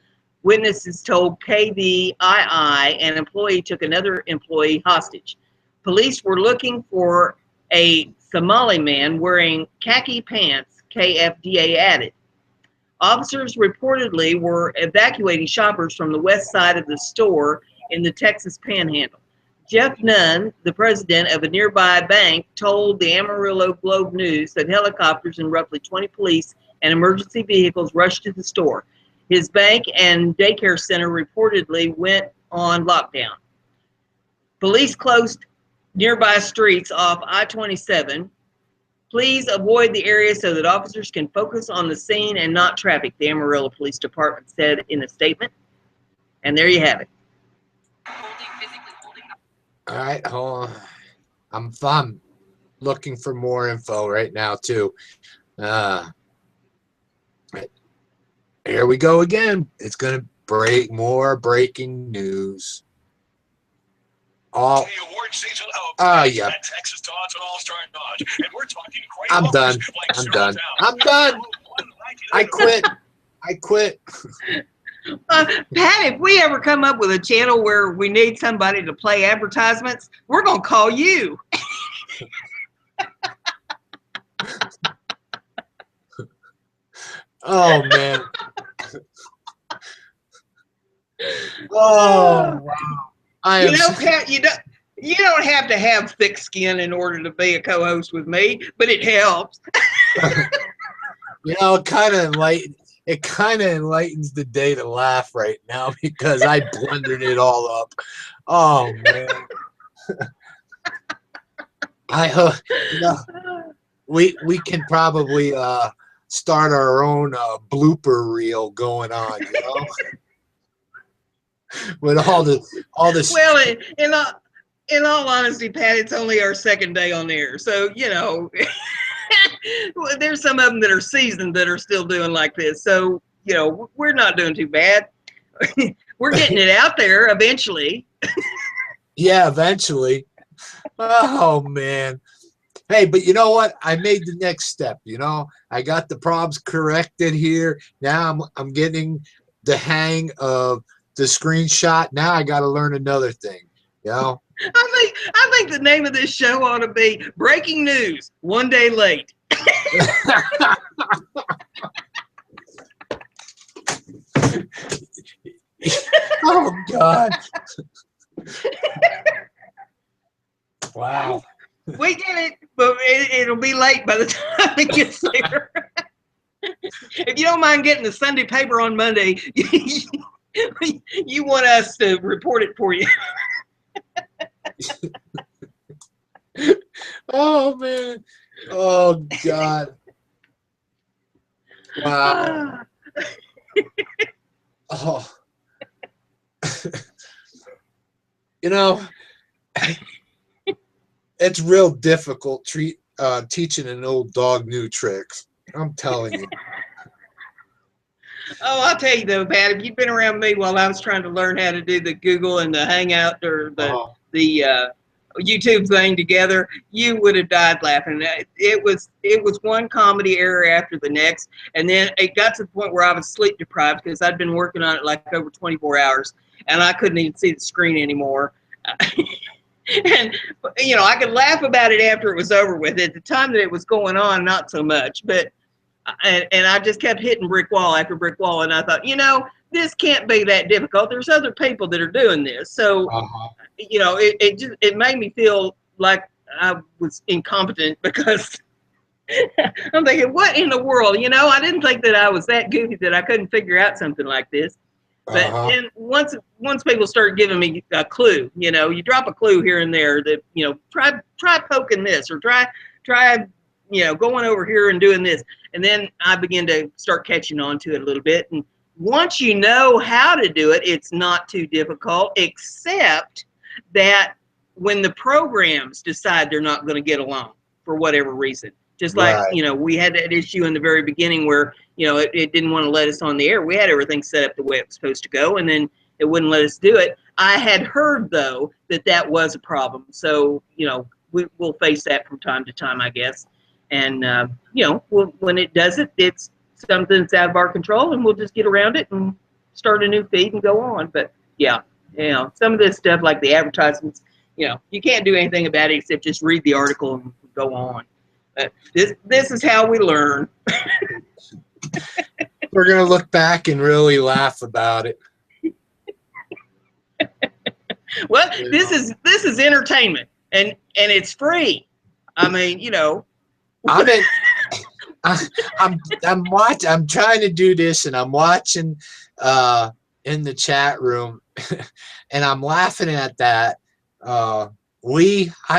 Witnesses told KVII an employee took another employee hostage. Police were looking for a Somali man wearing khaki pants, KFDA added. Officers reportedly were evacuating shoppers from the west side of the store in the Texas Panhandle. Jeff Nunn, the president of a nearby bank, told the Amarillo Globe News that helicopters and roughly 20 police and emergency vehicles rushed to the store. His bank and daycare center reportedly went on lockdown. Police closed nearby streets off I-27. Please avoid the area so that officers can focus on the scene and not traffic, the Amarillo Police Department said in a statement. And there you have it. All right, hold on. I'm looking for more info right now too. Here we go again. It's gonna break more breaking news. All The award season yeah. at Texas Dodge and All-Star Dodge, and we're talking great I'm offers done. like I'm Zero done. Down, I'm done. I quit. I quit. Pat, if we ever come up with a channel where we need somebody to play advertisements, we're going to call you. Oh man. Oh wow. I am. Pat, you don't have to have thick skin in order to be a co-host with me, but it helps. You know, it kind of enlightens the day to laugh right now because I blundered it all up. Oh man. I hope we can probably start our own blooper reel going on, you know, with all this. Well, in all honesty, Pat, it's only our second day on air, so you know. There's some of them that are seasoned that are still doing like this. So, you know, we're not doing too bad. We're getting it out there eventually. Yeah, eventually. Oh, man. Hey, but you know what? I made the next step, you know. I got the problems corrected here. Now I'm getting the hang of the screenshot. Now I got to learn another thing, you know. I think the name of this show ought to be Breaking News, 1 day late. Oh God. Wow. We get it, but it'll be late by the time it gets there. If you don't mind getting the Sunday paper on Monday, you want us to report it for you. Oh man. Oh God. Wow. Oh. You know, it's real difficult teaching an old dog new tricks. I'm telling you. Oh, I'll tell you though, Pat, if you'd been around me while I was trying to learn how to do the Google and the Hangout or the YouTube thing together, you would have died laughing. It was one comedy error after the next, and then it got to the point where I was sleep deprived because I'd been working on it like over 24 hours, and I couldn't even see the screen anymore. And you know, I could laugh about it after it was over with. At the time that it was going on, not so much. But and I just kept hitting brick wall after brick wall, and I thought, you know, this can't be that difficult. There's other people that are doing this, so. You know, it made me feel like I was incompetent because I'm thinking, what in the world? You know, I didn't think that I was that goofy that I couldn't figure out something like this. But then once people started giving me a clue, you know, you drop a clue here and there that, you know, try poking this or try, you know, going over here and doing this. And then I began to start catching on to it a little bit. And once you know how to do it, it's not too difficult, except that when the programs decide they're not going to get along for whatever reason, just like, you know, we had that issue in the very beginning where, you know, it didn't want to let us on the air. We had everything set up the way it was supposed to go, and then it wouldn't let us do it. I had heard, though, that was a problem. So, you know, we'll face that from time to time, I guess. And, you know, when it does it, it's something that's out of our control, and we'll just get around it and start a new feed and go on. But, yeah. You know, some of this stuff like the advertisements, you know, you can't do anything about it except just read the article and go on. But this is how we learn. We're gonna look back and really laugh about it. Well, this is entertainment, and it's free. I mean, you know. I'm trying to do this, and I'm watching in the chat room. And I'm laughing at that. I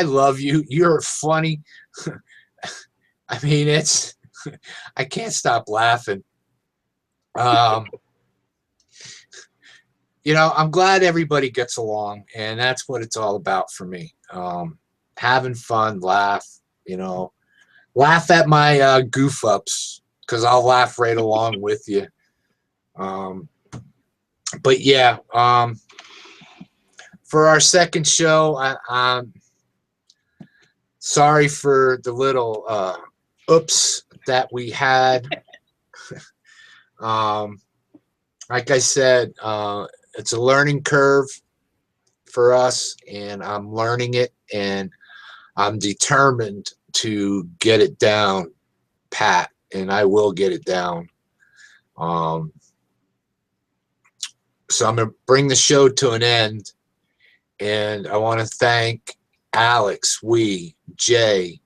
love you. You're funny. I mean, I can't stop laughing. You know, I'm glad everybody gets along, and that's what it's all about for me. Having fun, laugh, you know, laugh at my goof ups, because I'll laugh right along with you. But yeah, for our second show, I'm sorry for the little oops that we had. Like I said, it's a learning curve for us, and I'm learning it, and I'm determined to get it down pat, and I will get it down. So I'm going to bring the show to an end, and I want to thank Alex, Jay,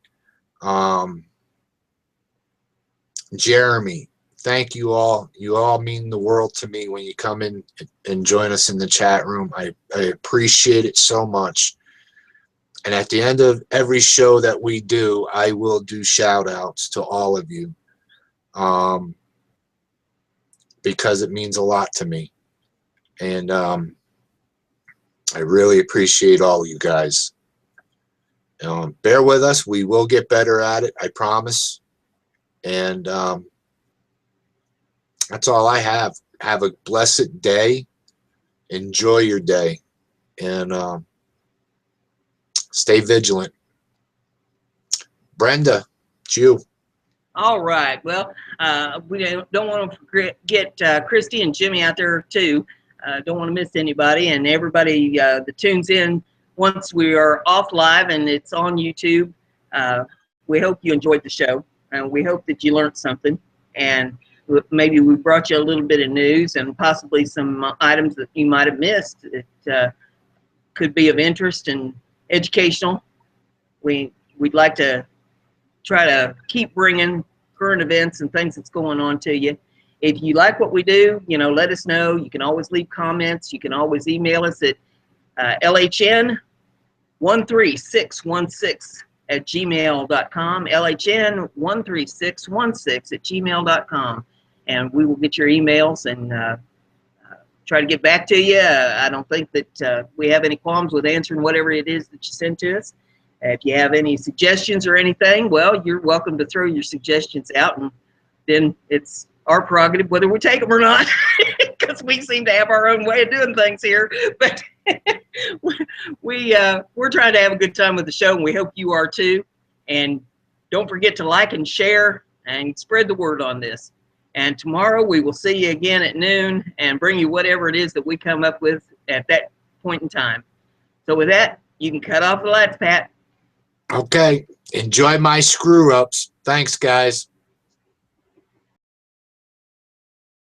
Jeremy. Thank you all. You all mean the world to me when you come in and join us in the chat room. I appreciate it so much. And at the end of every show that we do, I will do shout outs to all of you, because it means a lot to me. And I really appreciate all of you guys. Bear with us. We will get better at it, I promise. And that's all I have. Have a blessed day. Enjoy your day. And stay vigilant. Brenda, it's you. All right. Well, we don't want to forget Christy and Jimmy out there, too. Don't want to miss anybody, and everybody that tunes in once we are off live and it's on YouTube. We hope you enjoyed the show, and we hope that you learned something, and maybe we brought you a little bit of news and possibly some items that you might have missed that could be of interest and educational. We'd like to try to keep bringing current events and things that's going on to you. If you like what we do, you know, let us know. You can always leave comments. You can always email us at LHN13616@gmail.com, LHN13616@gmail.com, and we will get your emails and try to get back to you. I don't think that we have any qualms with answering whatever it is that you send to us. If you have any suggestions or anything, well, you're welcome to throw your suggestions out, and then it's our prerogative whether we take them or not, because we seem to have our own way of doing things here. But We're trying to have a good time with the show, and we hope you are too. And don't forget to like and share and spread the word on this. And tomorrow we will see you again at noon and bring you whatever it is that we come up with at that point in time. So with that, you can cut off the lights, Pat. Okay. Enjoy my screw ups. Thanks, guys.